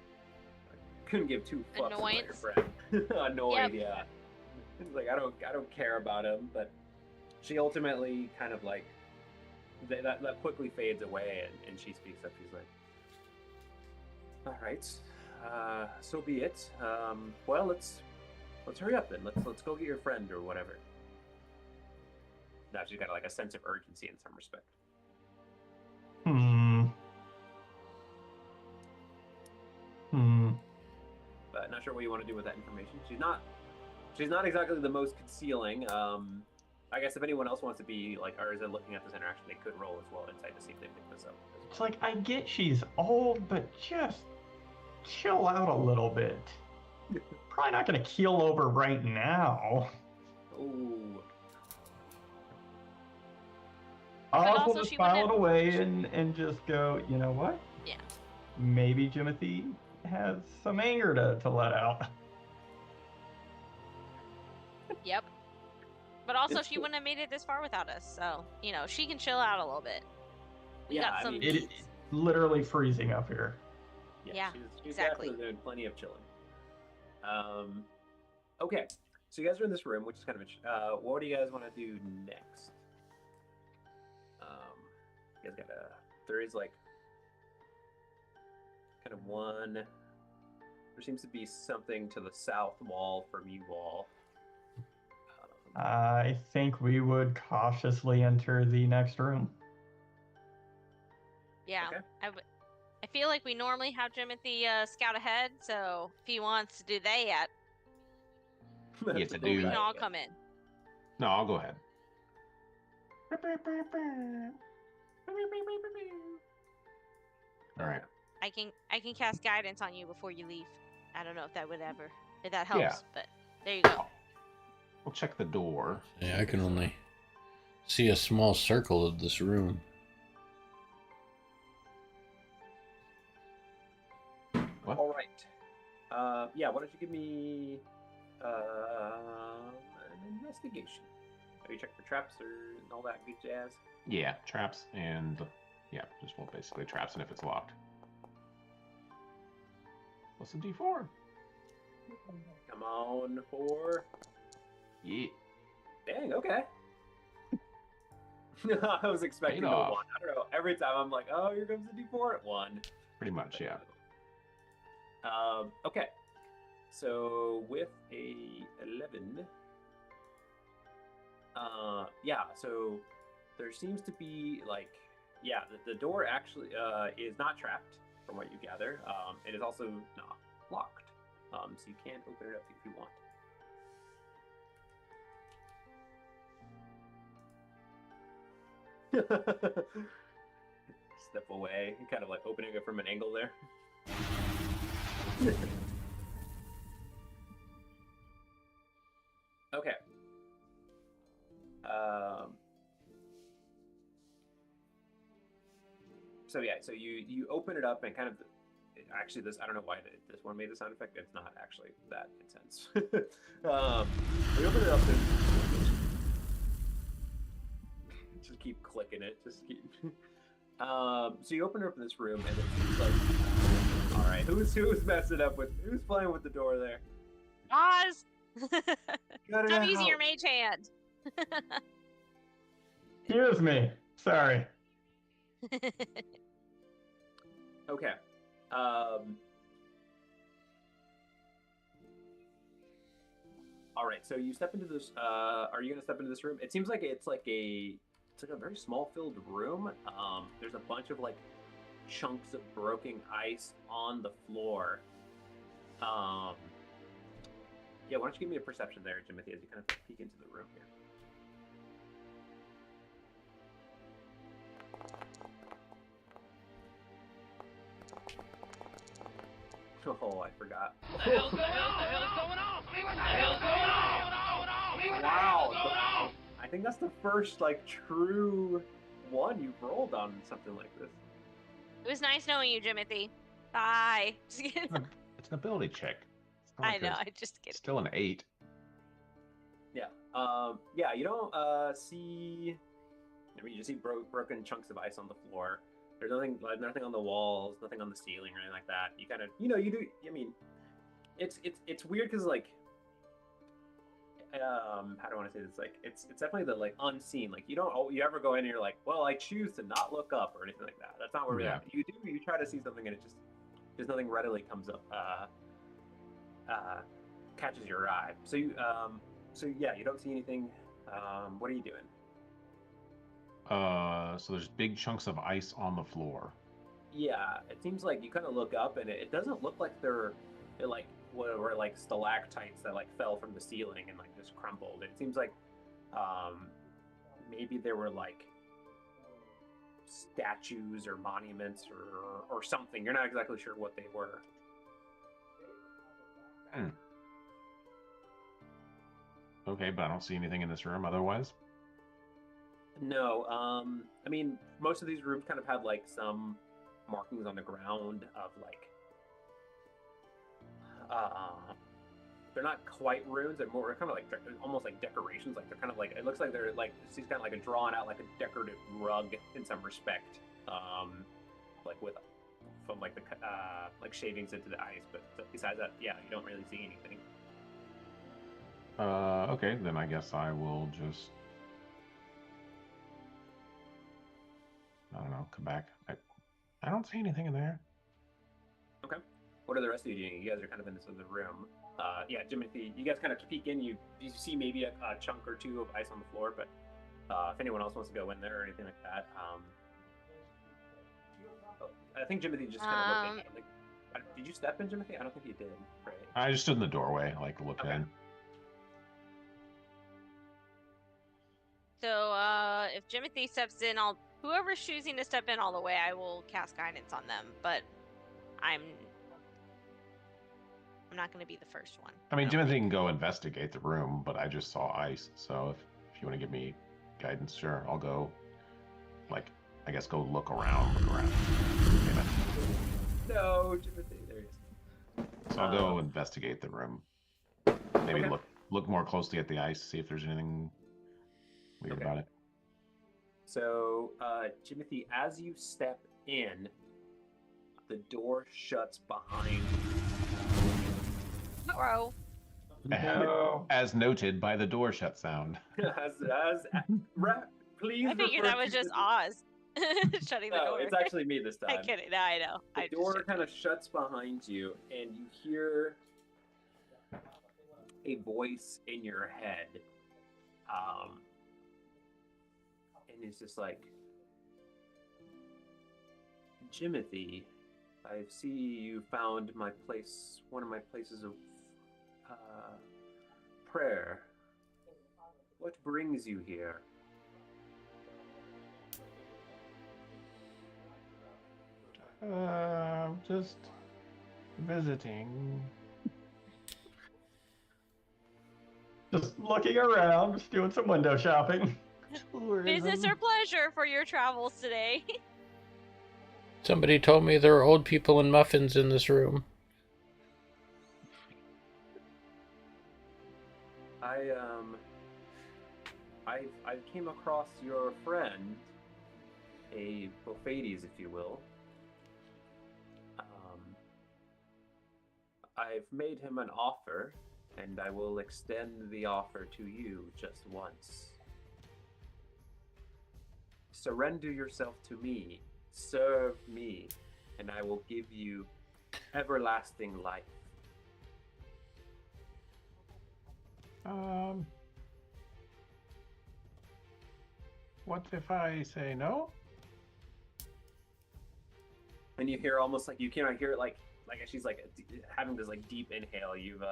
couldn't give two fucks about your Annoyance. friend. Annoyed, Yep. yeah. It's like I don't care about him, but she ultimately kind of like that quickly fades away, and she speaks up. She's like, "All right, so be it. Well, let's hurry up then. Let's go get your friend or whatever." Now she's got like a sense of urgency in some respect. But not sure what you want to do with that information. She's not exactly the most concealing. I guess if anyone else wants to be like, or is it looking at this interaction, they could roll as well inside to see if they pick this up. It's like, I get she's old, but just chill out a little bit. Probably not gonna keel over right now. Ooh. I'll also just she file wouldn't- it away and just go, you know what? Yeah. Maybe Jimothy has some anger to let out. Yep. But also, It's she cool. wouldn't have made it this far without us. So, she can chill out a little bit. We Yeah, got I some mean, It is needs. literally freezing up here. Yeah, she's exactly. definitely doing plenty of chilling. Okay, so you guys are in this room, which is kind of what do you guys want to do next? You guys got there is like kind of one. There seems to be something to the south wall from you all. I think we would cautiously enter the next room. Yeah. Okay. I feel like we normally have Jimothy scout ahead, so if he wants to do that, Yes, That's I a do. we good can all idea. come in. No, I'll go ahead. All right. I can cast guidance on you before you leave. I don't know if that helps, Yeah. but there you go. We'll check the door. Yeah, I can only see a small circle of this room. What? All right. Yeah. Why don't you give me an investigation? Have you checked for traps or all that good jazz? Yeah, traps and just basically traps, and if it's locked. What's the D4? Come on, 4. Yeah. Dang. Okay. I was expecting Paid the off. 1. I don't know. Every time I'm like, oh, here comes the D4 at 1. Pretty much, yeah. Okay. So with a 11, yeah. So there seems to be like, yeah, the door actually is not trapped from what you gather. It is also not locked. So you can open it up if you want. Step away, kind of like opening it from an angle there. Okay. So yeah, so you open it up and kind of actually this I don't know why this one made the sound effect. It's not actually that intense. You open it up and just keep clicking it. Just keep. So you open it up in this room and it's like, all right, who's messing up with who's playing with the door there? Oz! Cut it Stop using out. your mage hand. Excuse me. Sorry. Okay. All right. So you step into this. Are you gonna step into this room? It seems like it's like a very small filled room. There's a bunch of like chunks of broken ice on the floor. Yeah. Why don't you give me a perception there, Jimothy, as you kind of peek into the room here. Oh, I forgot. What the hell's going on? What the hell's going on? What the hell's going on? Wow. I think that's the first like true one you've rolled on something like this. It was nice knowing you, Jimothy. Bye. Just kidding. It's an ability check. It's not I like know. there's I just kidding. Still an 8. Yeah. Yeah. You don't see. I mean, you just see broken chunks of ice on the floor. There's nothing on the walls, nothing on the ceiling or anything like that. You kind of, you do. I mean, it's weird because like how do I want to say this? Like it's definitely the like unseen. Like you ever go in and you're like, well, I choose to not look up or anything like that. That's not where we're at. You try to see something and it just there's nothing readily comes up catches your eye. So you don't see anything. What are you doing? So there's big chunks of ice on the floor. Yeah, it seems like you kind of look up and it doesn't look like they're like were like stalactites that like fell from the ceiling and like just crumbled. It seems like maybe there were like statues or monuments or something. You're not exactly sure what they were. Okay, but I don't see anything in this room otherwise. No, I mean, most of these rooms kind of have like some markings on the ground of like, they're not quite runes. They're more kind of like almost like decorations. Like they're kind of like it looks like they're like she's kind of like a drawn out like a decorative rug in some respect, like with from like the like shavings into the ice. But besides that, yeah, you don't really see anything. Okay, then I guess I will just I don't know, come back. I don't see anything in there. Okay. What are the rest of you doing? You guys are kind of in this other room. Yeah, Jimothy, you guys kind of peek in. You see maybe a chunk or two of ice on the floor, but if anyone else wants to go in there or anything like that, I think Jimothy just kind of looked in. Did you step in, Jimothy? I don't think you did. Right. I just stood in the doorway, like looking in. So if Jimothy steps in, whoever's choosing to step in all the way, I will cast guidance on them. But I'm not going to be the first one. I mean, Jimothy can go investigate the room, but I just saw ice. So if you want to give me guidance, sure, I'll go. Like, I guess go look around. No, Jimothy, there he is. So I'll go investigate the room. Maybe look more closely at the ice, see if there's anything weird about it. So, Jimothy, as you step in, the door shuts behind you. Uh-oh. No. As noted by the door shut sound. Please. I figured that was just Oz shutting the door. It's actually me this time. I'm kidding. No, I know. The door kind of shuts behind you, and you hear a voice in your head. And it's just like, Jimothy, I see you found my place, one of my places of prayer. What brings you here? Just visiting. Just looking around, just doing some window shopping. Business or pleasure for your travels today? Somebody told me there are old people and muffins in this room. I came across your friend, a Bofades, if you will. I've made him an offer, and I will extend the offer to you just once. Surrender yourself to me, serve me, and I will give you everlasting life. What if I say no? And you hear almost like you can hear it like she's like having this like deep inhale. You've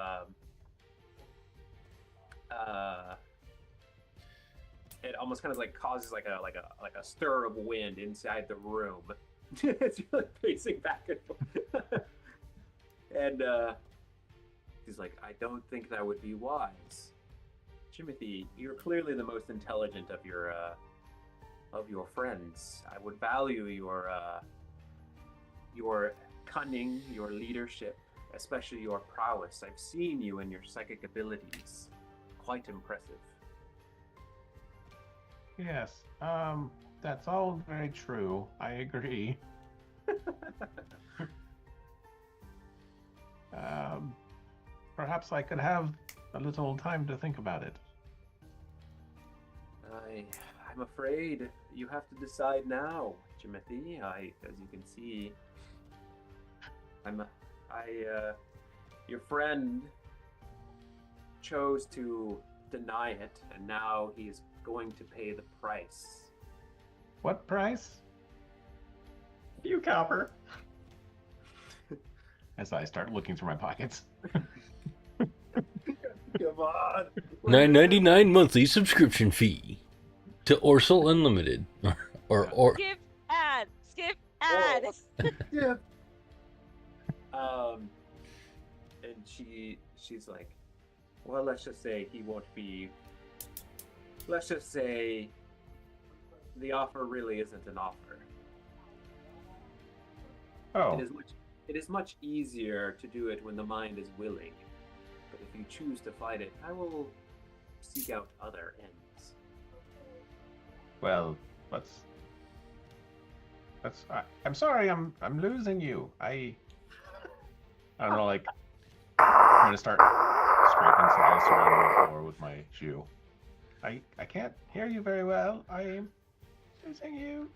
it almost kind of like causes like a stir of wind inside the room. It's really pacing back and forth. And he's like, I don't think that would be wise. Jimothy, you're clearly the most intelligent of your friends. I would value your cunning, your leadership, especially your prowess. I've seen you and your psychic abilities. Quite impressive. Yes, that's all very true. I agree. perhaps I could have a little time to think about it. I'm afraid you have to decide now, Timothy. As you can see, your friend chose to deny it, and now he is going to pay the price. What price? You copper. As I start looking through my pockets. Come on. $9.99 monthly subscription fee to Orsal Unlimited. or Skip ad. Skip ad. Yeah. And she's like, well, let's just say he won't be. Let's just say the offer really isn't an offer. Oh, It is much easier to do it when the mind is willing. But if you choose to fight it, I will seek out other ends. well, I'm sorry, I'm losing you. I don't know, like, I'm gonna start scraping sawdust around the floor with my shoe. I can't hear you very well. I'm losing you.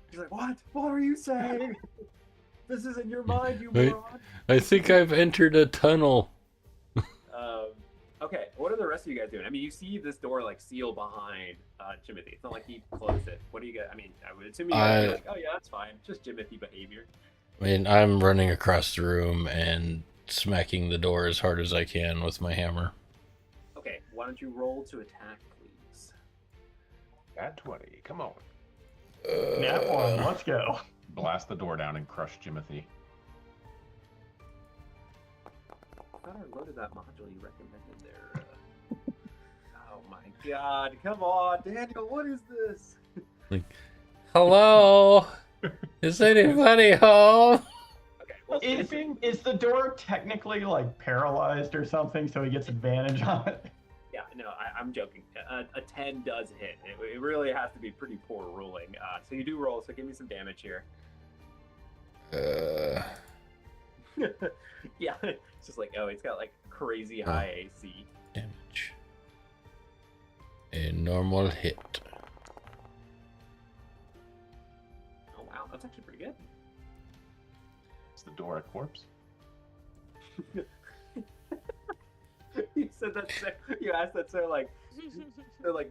He's like, what? What are you saying? This isn't your mind, you Wait. moron. I think I've entered a tunnel. Okay, what are the rest of you guys doing? I mean, you see this door like seal behind Jimothy. It's not like he closed it. What do you guys? I mean, I would assume you guys are like, oh yeah, that's fine. Just Jimothy behavior. I mean, I'm running across the room and smacking the door as hard as I can with my hammer. Okay, why don't you roll to attack, please? At 20, come on. Nat one. Let's go. Blast the door down and crush Jimothy. I thought I loaded that module you recommended there. Oh my god, come on, Daniel, what is this? Hello? Is anybody home? Okay, well, Is the door technically like paralyzed or something, so he gets advantage on it? yeah, no, I'm joking. A 10 does hit. It really has to be pretty poor rolling. So you do roll, so give me some damage here. Yeah, it's just like, oh, it's got like crazy high AC. Damage. A normal hit. Oh wow, that's actually pretty good. Is the door a corpse? You said that so, you asked that so like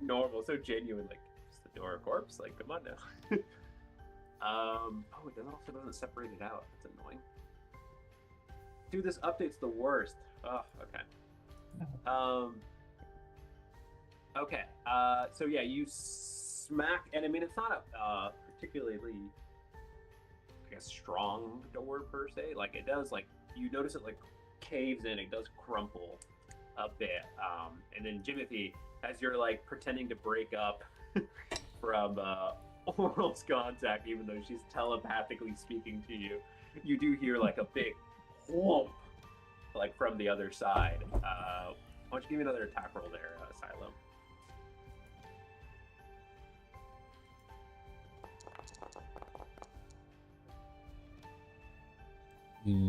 normal, so genuine. Like, is the door a corpse? Like, come on now. Oh, it also doesn't separate it out. That's annoying. Dude, this update's the worst. Oh, okay. Okay. So yeah, you smack, and I mean, it's not a particularly, I guess, strong door per se. Like, it does, like, you notice it like caves in. It does crumple a bit. And then Jimothy, as you're like pretending to break up from Oral's contact, even though she's telepathically speaking to you, you do hear like a big whoomp, like from the other side. Why don't you give me another attack roll there, Silo?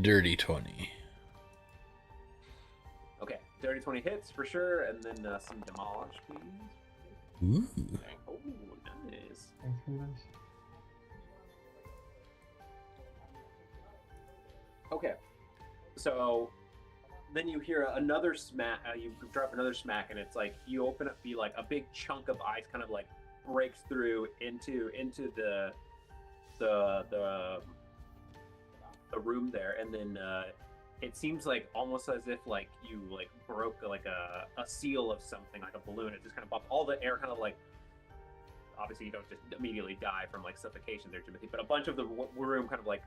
Dirty 20. Okay, dirty 20 hits for sure, and then some demolish, please. Ooh. Oh, nice. Okay, so then you hear another smack. You drop another smack, and it's like you open up, be like a big chunk of ice, kind of like breaks through into the room there, and then it seems like almost as if like you like broke like a seal of something, like a balloon. It just kind of popped. All the air kind of like, obviously you don't just immediately die from like suffocation there, Timothy, but a bunch of the room kind of like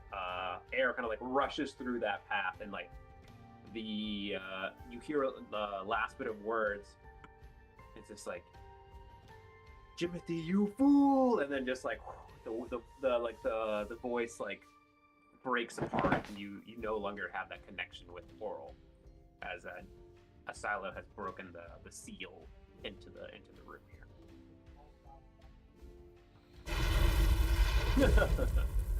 air kind of like rushes through that path, and like the you hear the last bit of words. It's just like, Jimothy, you fool, and then just like the voice like breaks apart, and you no longer have that connection with Oral, as a Silo has broken the seal into the room here.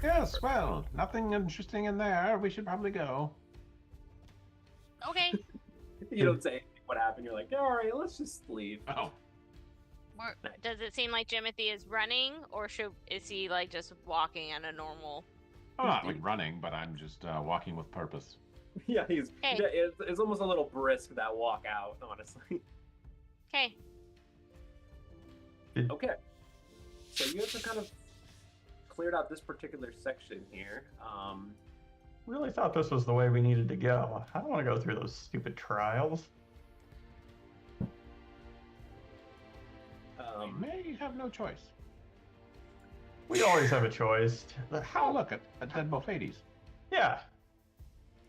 Yes, well, nothing interesting in there. We should probably go. Okay. You don't say what happened. You're like, all right, let's just leave. Oh, Does it seem like Jimothy is running, or is he like just walking at a normal? I'm not like running, but I'm just walking with purpose. Yeah, he's. Hey. It's almost a little brisk that walk out, honestly. Okay. Okay. So you have to kind of cleared out this particular section here. Really thought this was the way we needed to go. I don't want to go through those stupid trials. We may have no choice. We always have a choice. Oh, look at dead Bofades. Yeah.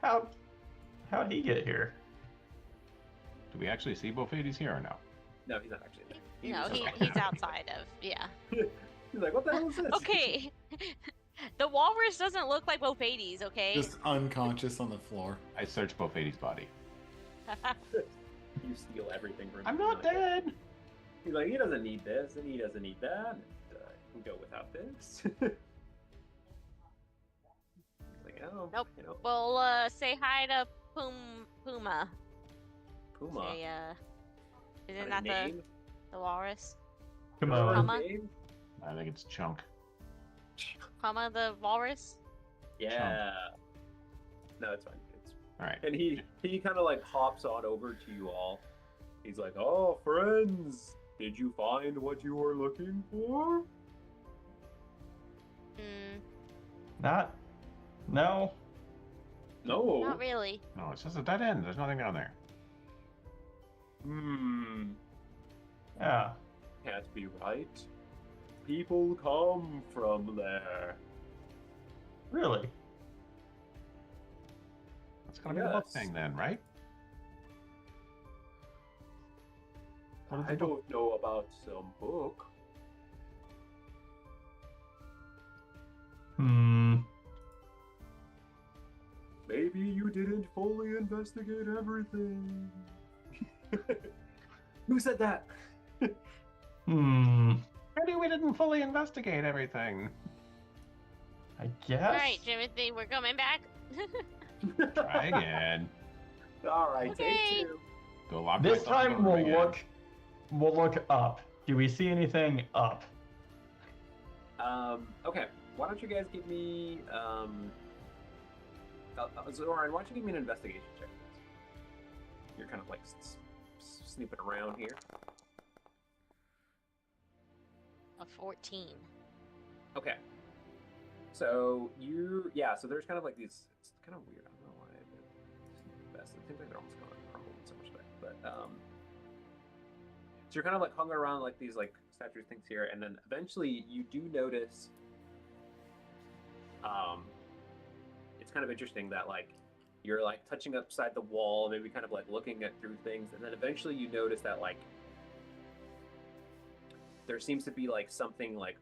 How'd he get here? Do we actually see Bofades here or no? No, he's not actually there. He's outside of. Yeah. He's like, what the hell is this? Okay. The walrus doesn't look like Bofades, okay? Just unconscious on the floor. I searched Bofades' body. You steal everything from him. I'm not dead. He's like, he doesn't need this, and he doesn't need that, and he can go without this. He's like, oh, Nope. you know, We'll say hi to Puma. Puma. Say, isn't Got a that name? the walrus? Come Remember on. his Puma? name? I think it's Chunk. Puma the walrus? Yeah. No, it's fine. All right. And he kind of like hops on over to you all. He's like, "Oh, friends, did you find what you were looking for?" No. No. Not really. No, it's just a dead end. There's nothing down there. Yeah. Can't be right. People come from there. Really? That's gonna be the book Yes. thing then, right? What I did the book? don't know about some book. Maybe you didn't fully investigate everything. Who said that? Maybe we didn't fully investigate everything. I guess. Alright, Jimothy, we're coming back. Try again. All right, Okay. take two. Go lock This myself in time the room we'll again. look up. Do we see anything up? Okay. Why don't you guys give me Zoran, why don't you give me an investigation check? You're kind of like snooping around here. A 14. Okay. So so there's kind of like these. It's kind of weird. I don't know why. But it's the best. It seems like they're almost going to crumble in some respect. But so you're kind of like hung around like these like statue things here, and then eventually you do notice. It's kind of interesting that like you're like touching upside the wall, maybe kind of like looking at through things, and then eventually you notice that like there seems to be like something like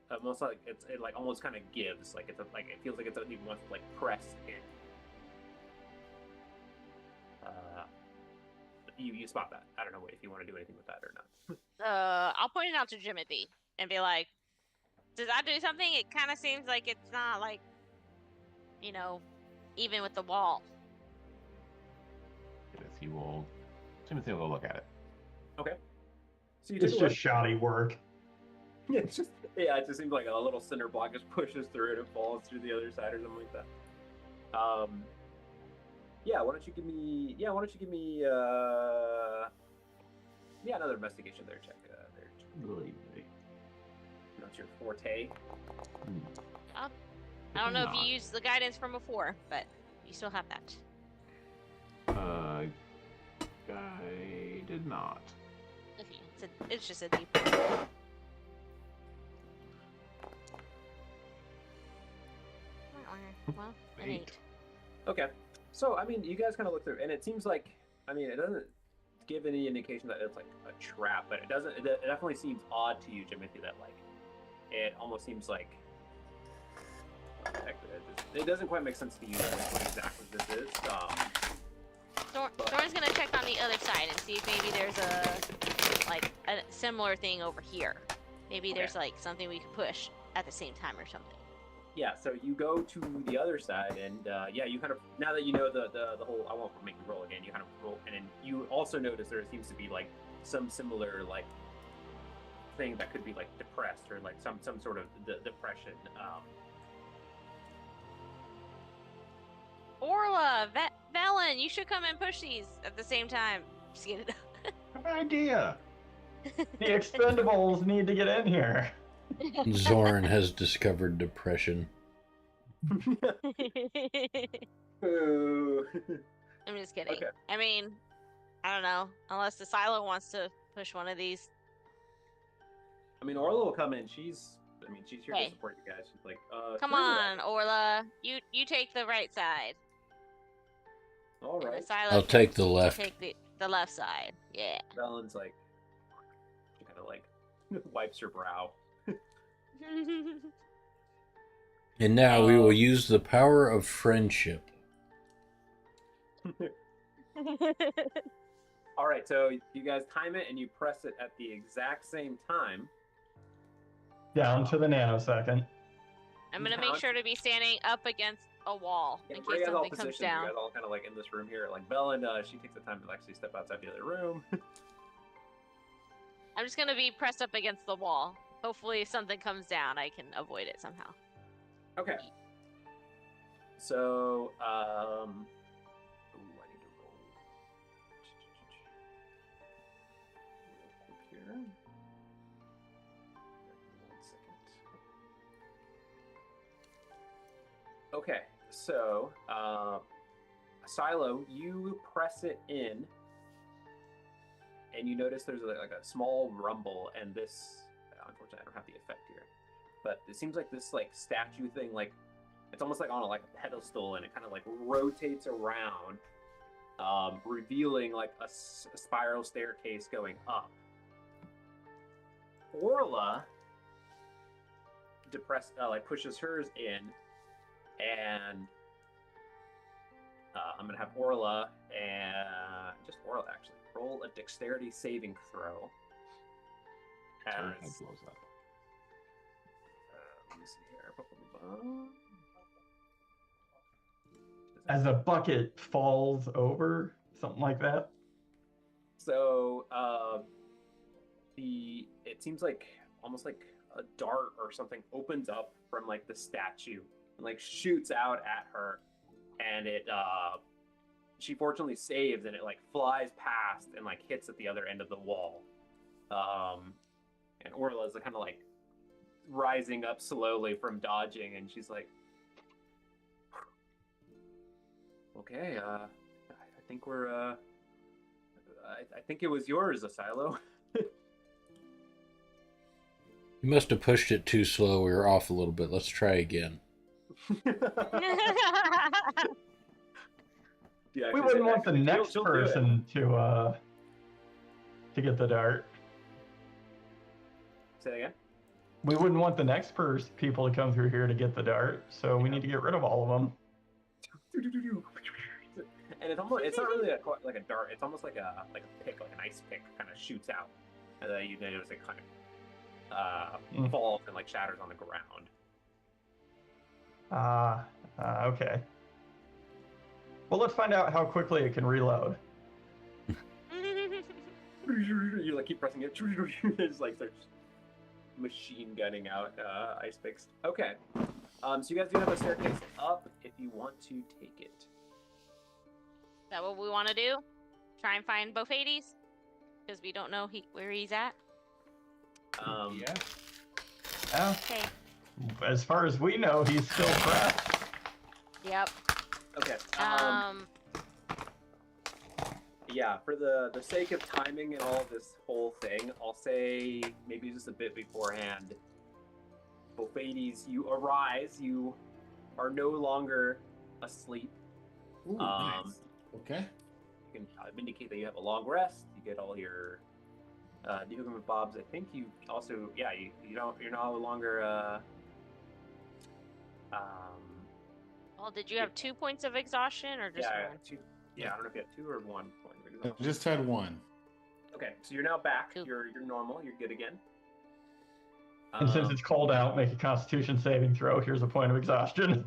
almost like it like almost kind of gives, like like it feels like it's even wants to like press in. You spot that. I don't know if you want to do anything with that or not. I'll point it out to Jimothy and be like, does that do something? It kind of seems like it's not like, even with the wall. Timothy will go look at it. Okay. So you It's take a just shoddy work. look. It just seems like a little cinder block just pushes through it and falls through the other side or something like that. Why don't you give me another investigation there check there. That's your forte. I don't know if you used the guidance from before, but you still have that. I did not. Okay, it's just a deep. Well, an 8. Okay. So, I mean, you guys kind of look through, and it seems like, I mean, it doesn't give any indication that it's like a trap, but it definitely seems odd to you, Jimothy, that like, it almost seems like, it doesn't quite make sense to you what exactly this is. Soren's gonna check on the other side and see if maybe there's a similar thing over here. Maybe there's like something we could push at the same time or something. yeah, so you go to the other side, and yeah, you kind of, now that you know the whole, I won't make you roll again. You kind of roll, and then you also notice there seems to be like some similar like thing that could be like depressed or like some sort of depression. Orla, Velen, you should come and push these at the same time. Just get it. Good idea. The Expendables need to get in here. Zoran has discovered depression. Boo. I'm just kidding. Okay. I mean, I don't know. Unless the Silo wants to push one of these. I mean, Orla will come in. She's here Okay. to support you guys. She's like, Come sure, on, Orla. You take the right side. all And right. the Silo I'll can take the left. take the left side. Yeah. Valen's like, she kind of like wipes her brow. And now we will use the power of friendship. All right, so you guys time it and you press it at the exact same time. Down to the nanosecond. I'm gonna make sure to be standing up against a wall in You case guys all something comes positioned. down. You guys all kind of like in this room here. Like Bella, and she takes the time to actually step outside the other room. I'm just gonna be pressed up against the wall. Hopefully, if something comes down, I can avoid it somehow. Okay. So, ooh, I need to roll. Real quick here. 1 second. Okay, so, Silo, you press it in, and you notice there's like a small rumble, and this, unfortunately, I don't have the effect here, but it seems like this like statue thing, like it's almost like on a pedestal, and it kind of like rotates around, revealing like a spiral staircase going up. Orla pushes hers in, and I'm gonna have Orla and just Orla actually roll a dexterity saving throw. Her As, head blows up. let me see here. As a bucket falls over, something like that. So it seems like almost like a dart or something opens up from like the statue and like shoots out at her, and it she fortunately saves, and it like flies past and like hits at the other end of the wall. And Orla's kind of like rising up slowly from dodging, and she's like, okay, I think we're I think it was yours, Asilo. You must have pushed it too slow. We were off a little bit. Let's try again. Yeah, We wouldn't want the next person to get the dart. Say that again. We wouldn't want the next people to come through here to get the dart, so we need to get rid of all of them. And it's not really like a dart. It's almost like a pick, like an ice pick, kind of shoots out, and then you notice it kind of falls and like shatters on the ground. Okay. Well, let's find out how quickly it can reload. You like keep pressing it. It's like starts machine gunning out ice picks. Okay. So you guys do have a staircase up if you want to take it. Is that what we want to do? Try and find Bofades? Because we don't know where he's at. Yeah. Okay. As far as we know, he's still trapped. Yep. Okay. Yeah, for the sake of timing and all this whole thing, I'll say maybe just a bit beforehand. Bofades, you arise. You are no longer asleep. Ooh, nice. Okay. You can indicate that you have a long rest. You get all your Deacon Bobs. I think you also, yeah, you're no longer. Well, did you have 2 points of exhaustion or just Yeah, one? two. Yeah, I don't know if you have 2 or 1 point of I exhaustion. just had one. Okay, so you're now back. Two. You're normal. You're good again. And since it's cold out, make a Constitution saving throw. Here's a point of exhaustion.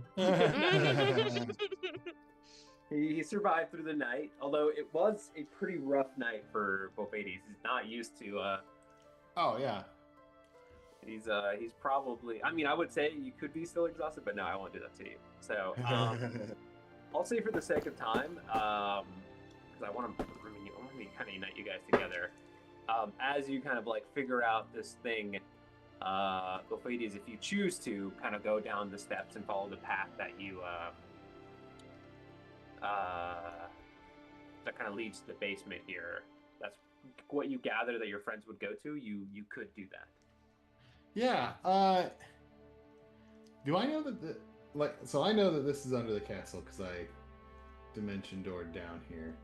He survived through the night, although it was a pretty rough night for Bofades. He's not used to. Oh yeah. He's probably. I mean, I would say you could be still exhausted, but no, I won't do that to you. So I'll say for the sake of time, because I want to kind of unite you guys together. As you kind of like figure out this thing, Bofades, if you choose to kind of go down the steps and follow the path that you that kind of leads to the basement here. That's what you gather that your friends would go to. You could do that. Yeah. Do I know that so I know that this is under the castle because I dimension door down here.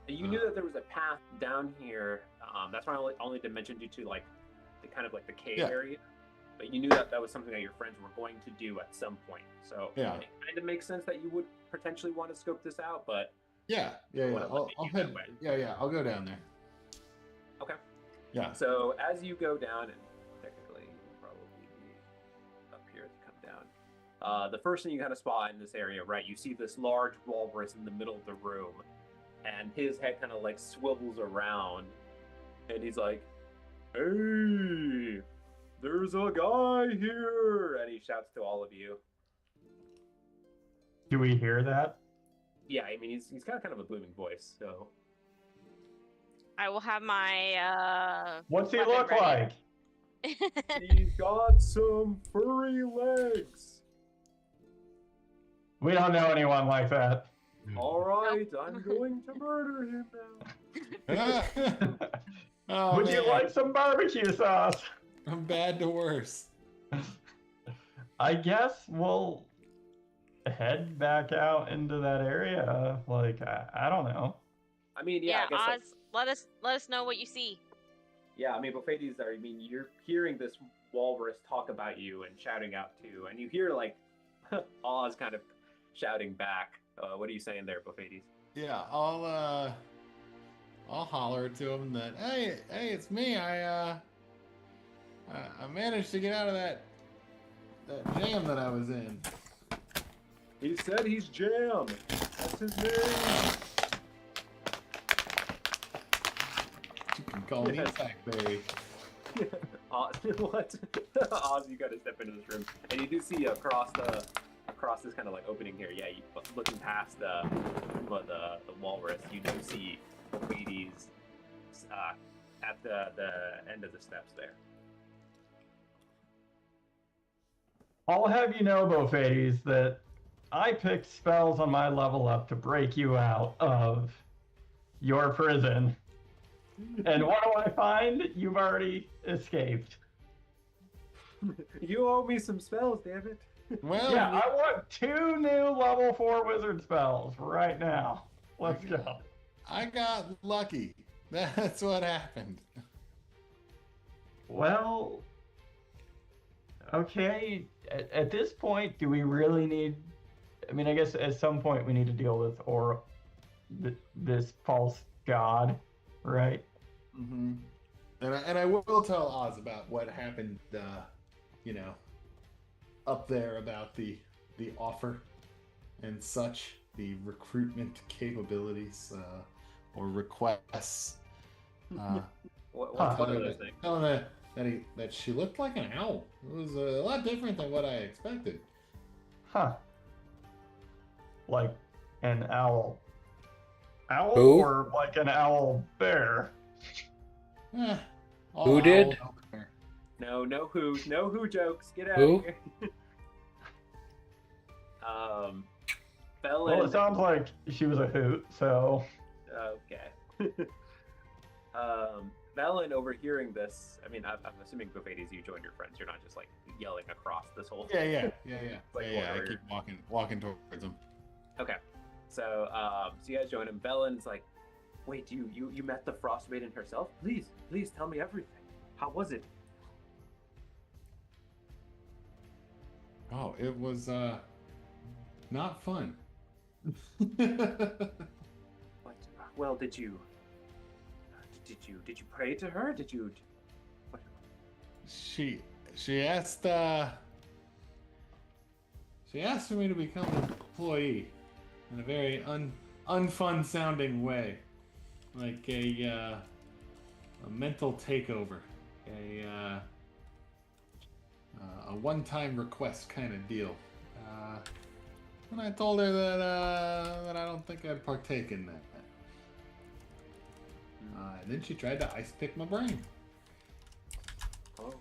You knew that there was a path down here. That's why I only dimensioned you to like the kind of like the cave area. But you knew that that was something that your friends were going to do at some point. So it kind of makes sense that you would potentially want to scope this out. But I'll head. I'll go down there. Okay. Yeah. So as you go down, and technically you'll probably be up here to come down. The first thing you kind of spot in this area, right? You see this large walrus in the middle of the room, and his head kind of like swivels around, and he's like, "Hey, there's a guy here!" And he shouts to all of you. Do we hear that? Yeah, I mean he's got kind of a booming voice, so. I will have my What's he weapon look ready. like? He's got some furry legs. We don't know anyone like that. All right, I'm going to murder him now. Oh, Would you man. like some barbecue sauce? I'm bad to worse. I guess we'll head back out into that area. Like, I don't know. I mean, Yeah, I guess Oz, let us know what you see. yeah, I mean, Bofades, I mean, you're hearing this walrus talk about you and shouting out too, and you hear like Oz kind of shouting back. What are you saying there, Bofades? Yeah, I'll holler to him that hey, it's me. I managed to get out of that jam that I was in. He said he's Jam. That's his name. You can call me Blackberry. Oz, what? Oz, you gotta step into this room, and you do see across this kind of like opening here. Yeah, looking past the walrus, you do see Bofades at the end of the steps there. I'll have you know, Bofades, that I picked spells on my level up to break you out of your prison. And what do I find? You've already escaped. You owe me some spells, damn it. Well, Yeah, I want 2 new level 4 wizard spells right now. Let's go. I got lucky. That's what happened. Well, okay. At this point, do we really need... I mean, I guess at some point we need to deal with this false god, right? Mm-hmm. And I will tell Oz about what happened, up there about the offer and such, the recruitment capabilities or requests. What's Huh. one of those things? Telling her that she looked like an owl. It was a lot different than what I expected. Huh. Like an owl. Owl Who? or like an owl bear? All Who did? owl there. No who jokes. Get out Who? of here. Felon. Well, it sounds like she was a hoot, so... Okay. Valen overhearing this, I mean, I'm assuming Bofades, you joined your friends. You're not just like yelling across this whole thing. Yeah. Like I whatever. keep walking towards him. Okay. So you guys join him. Valen's like, wait, you met the Frostmaiden herself? Please tell me everything. How was it? Oh, it was not fun. What? Well, did you pray to her? Did you? What? She She asked for me to become an employee in a very unfun sounding way, like a mental takeover, a one-time request kind of deal. And I told her that I don't think I'd partake in that. And then she tried to ice pick my brain. Oh,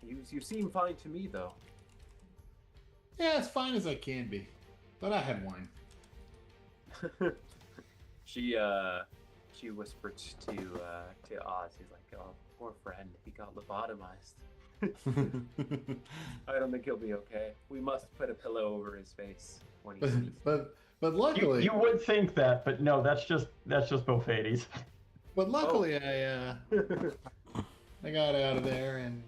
you seem fine to me though. Yeah, as fine as I can be, but I had wine. She whispered to Oz. He's like, "Oh, poor friend, he got lobotomized. I don't think he'll be okay. We must put a pillow over his face when he sleeps." but luckily, You would think that, but no, that's just Bofades. But luckily, I got out of there, and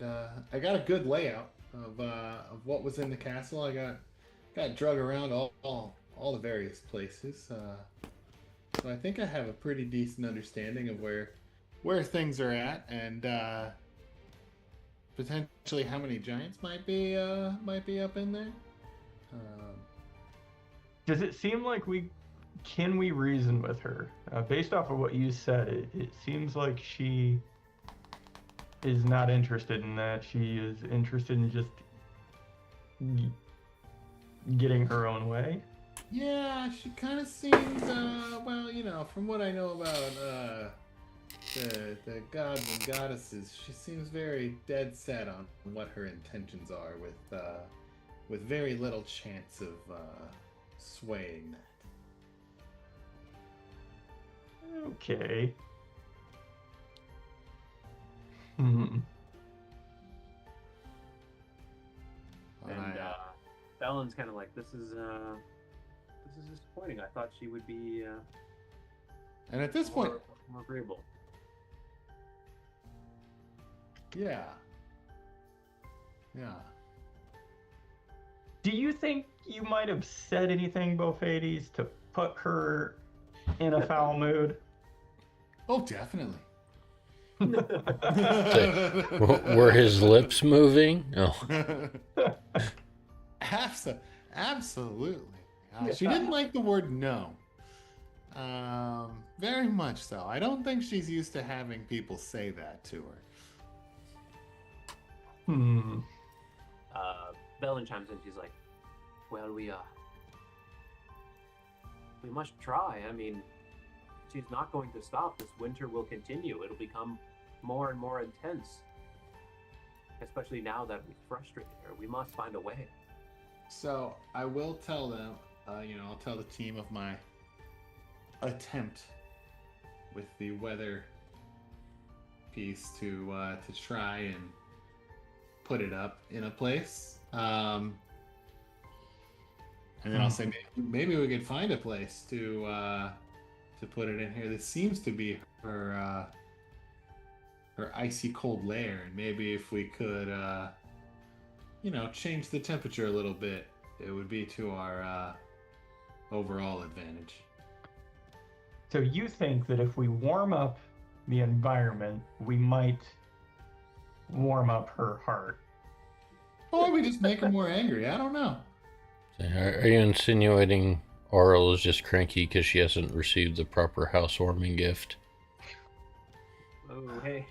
I got a good layout of what was in the castle. I got drug around all the various places, so I think I have a pretty decent understanding of where things are at, and potentially how many giants might be up in there. Does it seem like we reason with her? Based off of what you said, it seems like she is not interested in that. She is interested in just getting her own way. Yeah, she kind of seems, well, from what I know about the gods and goddesses, she seems very dead set on what her intentions are, with very little chance of swaying that. Okay. Hmm. And Fallon's kind of like, this is disappointing. I thought she would be And at this point, more agreeable. yeah. Do you think you might have said anything, Bofades, to put her in a foul mood? Oh, definitely. Were his lips moving? Oh. Absolutely. She didn't like the word no. Very much so. I don't think she's used to having people say that to her. Bellin chimes in. She's like, "Well, we must try. I mean, she's not going to stop. This winter will continue. It'll become more and more intense. Especially now that we've frustrated her. We must find a way." So I will tell them, I'll tell the team of my attempt with the weather piece to try and put it up in a place. And then I'll say maybe we could find a place to put it in here. This seems to be her icy cold lair, and maybe if we could change the temperature a little bit, it would be to our overall advantage. So you think that if we warm up the environment, we might warm up her heart? Or we just make her more angry. I don't know. Are you insinuating Aurel is just cranky because she hasn't received the proper housewarming gift? Oh, hey.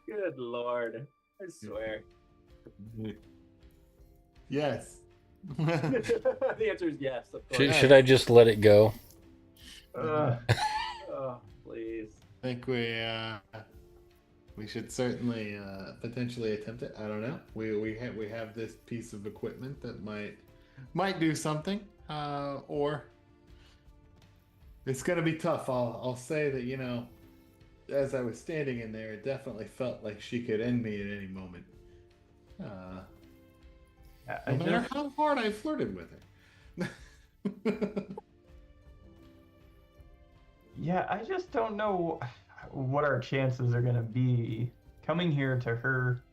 Good lord. I swear. Yes. The answer is yes, of course. Should I just let it go? Oh, please. I think we should certainly potentially attempt it. I don't know. We have this piece of equipment that might do something, or it's gonna be tough. I'll say that as I was standing in there, it definitely felt like she could end me at any moment. No matter how hard I flirted with her. Yeah, I just don't know what our chances are going to be coming here to her,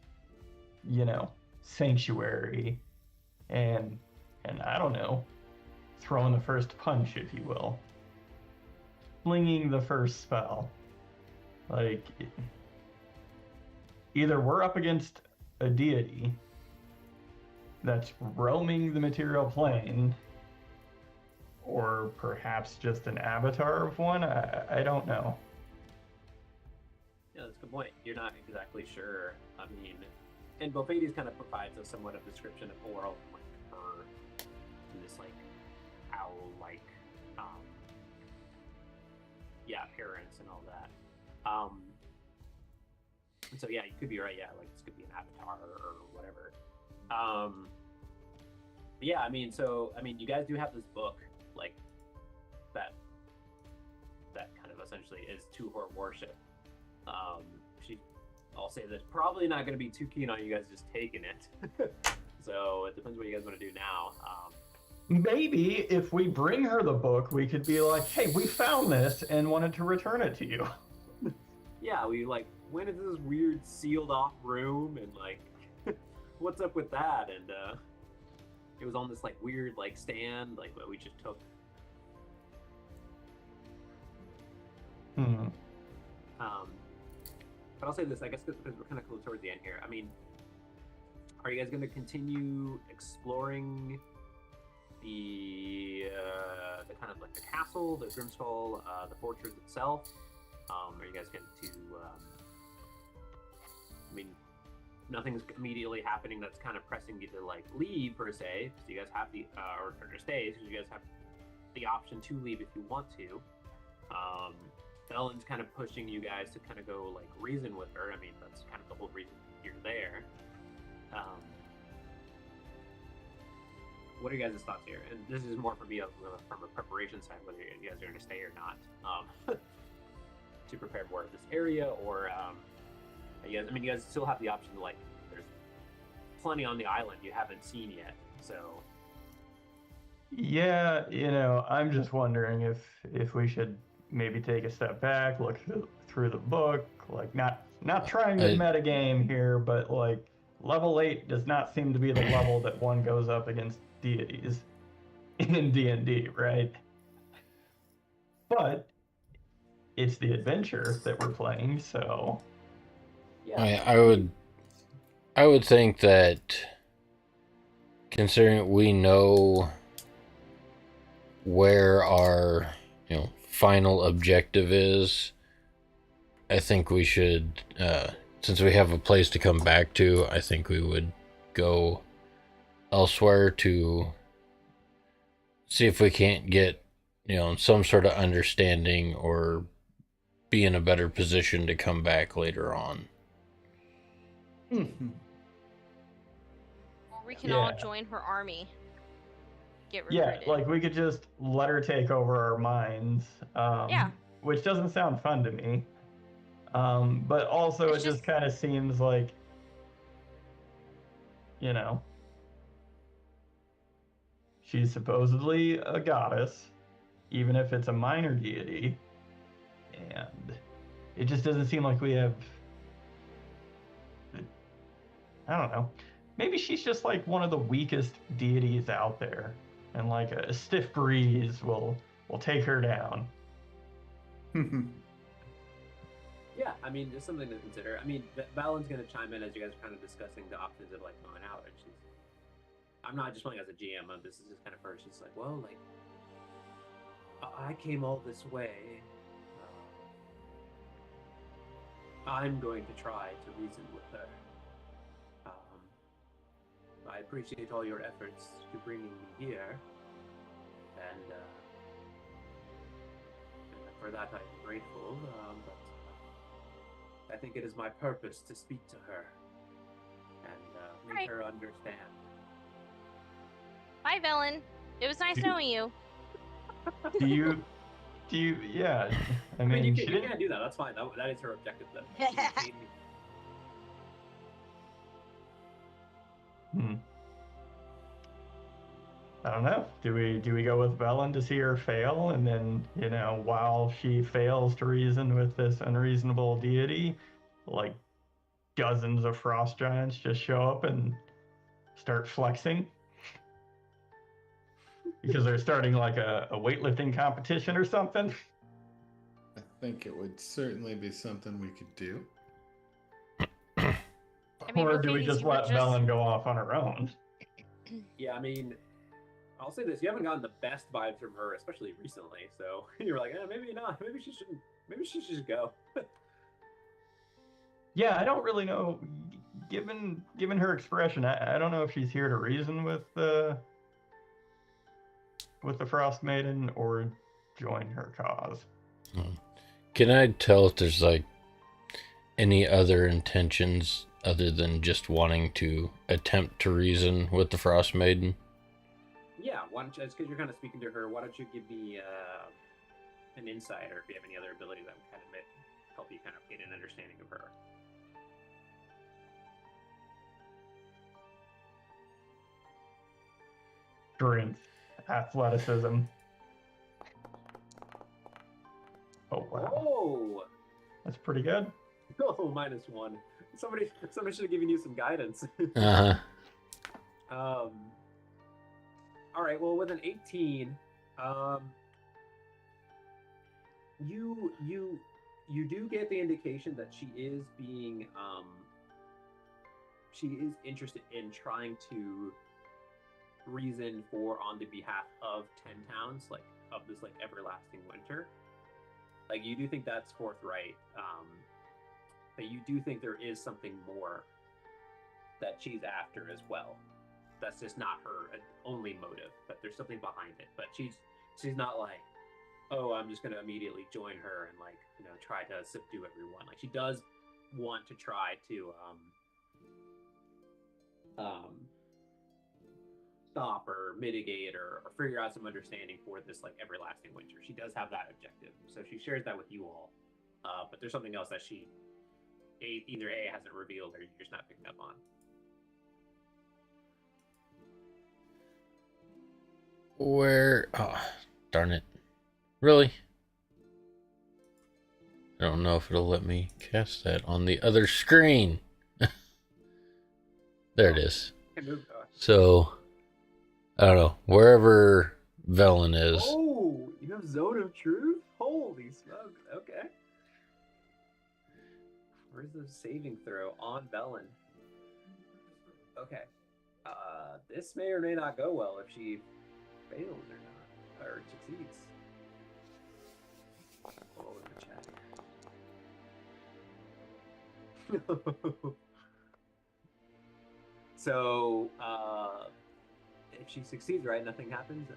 sanctuary, and I don't know, throwing the first punch, if you will, flinging the first spell. Like, either we're up against a deity that's roaming the material plane, or perhaps just an avatar of one. I don't know. Yeah, that's a good point. You're not exactly sure. I mean, and Bofades kind of provides us somewhat of a description of oral, like her, in this like owl-like, appearance and all that. And so yeah, you could be right. Yeah, like this could be an avatar or whatever. But yeah, I mean, you guys do have this book, like that kind of essentially is to her worship. I'll say that's probably not going to be too keen on you guys just taking it. So it depends what you guys want to do now. Maybe if we bring her the book, we could be like, hey, we found this and wanted to return it to you. Yeah, we like went into this weird sealed off room and like, what's up with that? And it was on this like weird like stand, like what we just took. Hmm. But I'll say this, I guess, because we're kind of close towards the end here. I mean, are you guys going to continue exploring the kind of like the castle, the Grimskull, the fortress itself? Are you guys going to? I mean, nothing's immediately happening that's kind of pressing you to like leave per se. So you guys have the or to stay, because you guys have the option to leave if you want to. Ellen's kind of pushing you guys to kind of go like reason with her. I mean, that's kind of the whole reason you're there. What are you guys' thoughts here? And this is more for me from a preparation side, whether you guys are going to stay or not, to prepare for this area, or you guys. I mean, you guys still have the option to like. There's plenty on the island you haven't seen yet, so. Yeah, I'm just wondering if we should maybe take a step back, look through the book, like not trying to metagame here, but like level 8 does not seem to be the level that one goes up against deities in D&D, right? But it's the adventure that we're playing, so Yeah. I would think that, considering we know where our final objective is, I think we should, since we have a place to come back to, I think we would go elsewhere to see if we can't get some sort of understanding or be in a better position to come back later on. Or we can all join her army. Get recruited. Yeah, like we could just let her take over our minds. Which doesn't sound fun to me. But also it just kind of seems like, she's supposedly a goddess, even if it's a minor deity. And it just doesn't seem like we have, I don't know. Maybe she's just like one of the weakest deities out there. And like a stiff breeze will take her down. Yeah, I mean, there's something to consider. I mean, Valen's going to chime in as you guys are kind of discussing the options of like going out. And I'm not just playing as a GM. This is just kind of her. She's like, well, like, I came all this way. I'm going to try to reason with her. I appreciate all your efforts to bringing me here, and for that I am grateful, but I think it is my purpose to speak to her and make her understand. Bye, Velen. It was nice knowing you. Do you, yeah. I mean, you can't do that. That's fine. That is her objective then. I don't know. Do we go with Velen to see her fail, and then while she fails to reason with this unreasonable deity, like dozens of frost giants just show up and start flexing because they're starting like a weightlifting competition or something? think it would certainly be something we could do. I mean, Or do we Mercedes, just you were let Velen go off on her own? Yeah, I mean, I'll say this: you haven't gotten the best vibes from her, especially recently. So you're like, maybe not. Maybe she shouldn't. Maybe she should just go. Yeah, I don't really know. Given her expression, I don't know if she's here to reason with the Frostmaiden or join her cause. Can I tell if there's like any other intentions other than just wanting to attempt to reason with the Frostmaiden? Yeah, why don't you, because you're kind of speaking to her, why don't you give me an insight, or if you have any other ability that would kind of help you kind of get an understanding of her. Strength, athleticism. Oh wow, Oh, that's pretty good. oh, -1. Somebody should have given you some guidance. Uh-huh. All right. Well, with an 18, you do get the indication that she is being she is interested in trying to reason on the behalf of 10 towns, like of this like everlasting winter. Like you do think that's forthright, but you do think there is something more that she's after as well. That's just not her only motive, but there's something behind it. But she's not like, oh, I'm just gonna immediately join her and like, you know, try to subdue everyone. Like she does want to try to stop or mitigate or figure out some understanding for this like everlasting winter. She does have that objective, so she shares that with you all. But there's something else that she either hasn't revealed or you're just not picking up on. Where? Oh, darn it. Really? I don't know if it'll let me cast that on the other screen. There it is. So, I don't know. Wherever Velen is. Oh, you have Zone of Truth? Holy smokes. Okay. Where's the saving throw on Velen? Okay. This may or may not go well if she fails or not, or succeeds. All in the chat. So, if she succeeds, right, nothing happens.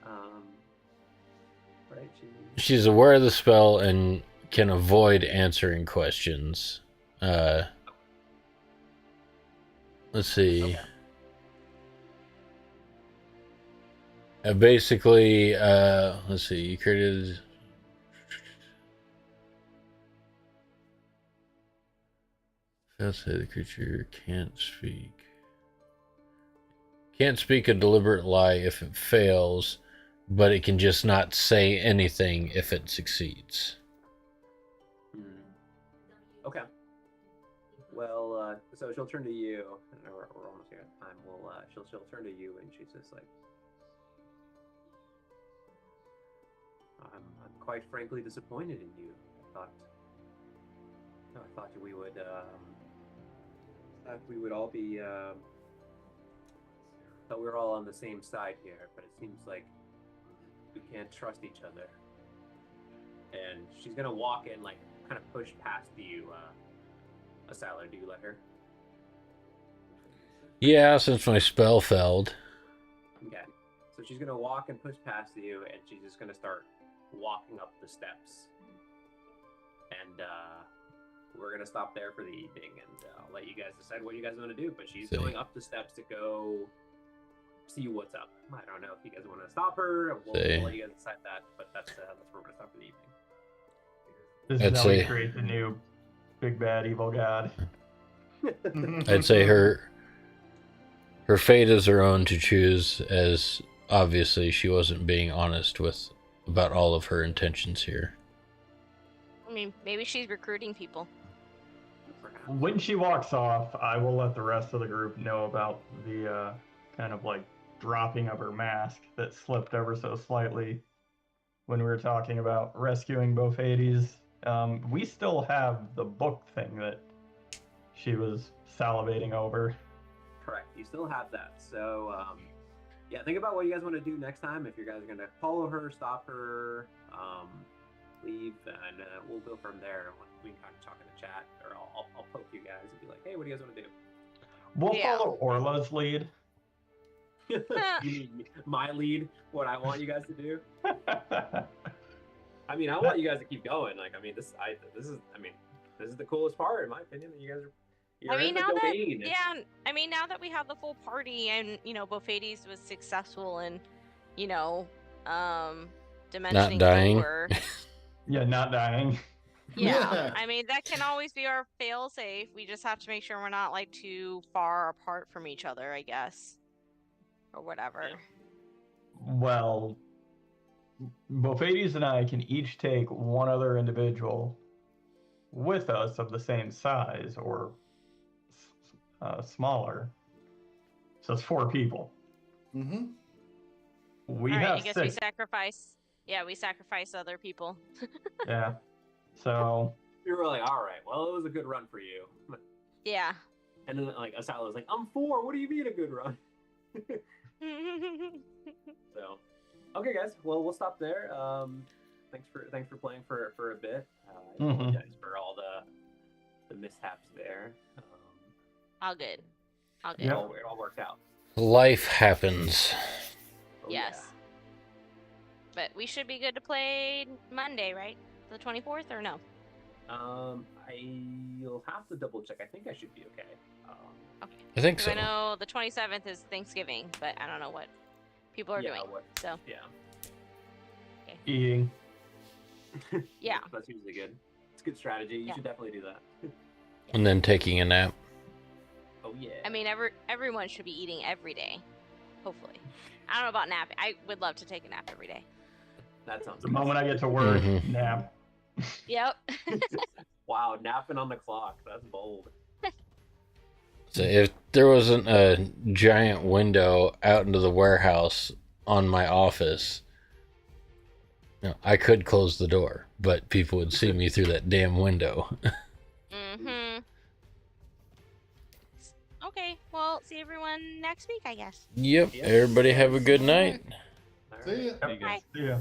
Right? She's aware of the spell and can avoid answering questions. Let's see. Okay. Basically, let's see. You created. Let's say the creature can't speak. Can't speak a deliberate lie if it fails, but it can just not say anything if it succeeds. Okay. Well, so she'll turn to you. We're almost here at time. She'll turn to you, and she's just like, I'm quite frankly disappointed in you. I thought we would all be. Thought we were all on the same side here, but it seems like we can't trust each other. And she's gonna walk in, like, kind of push past you, Asala. Do you let her? Yeah, since my spell failed. Okay. So she's gonna walk and push past you, and she's just gonna start walking up the steps. And we're gonna stop there for the evening, and I'll let you guys decide what you guys want to do. But she's going up the steps to go see what's up. I don't know if you guys want to stop her. We'll let you guys decide that. But that's where we're gonna stop for the evening. This is how we create the new big bad evil god. I'd say her fate is her own to choose, as obviously she wasn't being honest about all of her intentions here. I mean, maybe she's recruiting people. When she walks off, I will let the rest of the group know about the kind of like dropping of her mask that slipped ever so slightly when we were talking about rescuing both Hades we still have the book thing that she was salivating over. Correct. You still have that. So, yeah, think about what you guys want to do next time. If you guys are going to follow her, stop her, leave, and we'll go from there. We can kind of talk in the chat, or I'll poke you guys and be like, hey, what do you guys want to do? We'll Yeah. follow Orla's lead. You mean my lead? What I want you guys to do? I mean, I want you guys to keep going. Like, I mean, this is the coolest part, in my opinion. That you guys are. I mean, in the now that domain. I mean, now that we have the full party, and Bophades was successful in, dimensioning dying. over. Yeah, not dying. Yeah, I mean, that can always be our fail safe. We just have to make sure we're not like too far apart from each other, I guess, or whatever. Yeah. Well, Bophades and I can each take one other individual with us of the same size or smaller. So it's 4 people. Mm-hmm. We All right, have I guess 6. we sacrifice. Yeah, we sacrifice other people. Yeah. So You were like, all right, well, it was a good run for you. Yeah. And then like Asala was like, I'm 4. What do you mean a good run? So, okay, guys. Well, we'll stop there. Thanks for playing for a bit. I apologize for all the mishaps there. All good. All good. It all worked out. Life happens. Oh, Yes. But we should be good to play Monday, right? The 24th, or no? I'll have to double check. I think I should be okay. Okay. I think 'Cause so. I know the 27th is Thanksgiving, but I don't know what people are doing. So, Yeah. eating. yeah. That's usually good. It's a good strategy. You Yeah. should definitely do that. And then taking a nap. Oh yeah. I mean, everyone should be eating every day. Hopefully. I don't know about napping. I would love to take a nap every day. That sounds The good. moment I get to work, Mhm. nap. Yep. Wow, napping on the clock. That's bold. So if there wasn't a giant window out into the warehouse on my office, I could close the door, but people would see me through that damn window. Mm-hmm. Okay, well, see everyone next week, I guess. Yep. Everybody have a good night. All See ya. right. You guys. Yeah.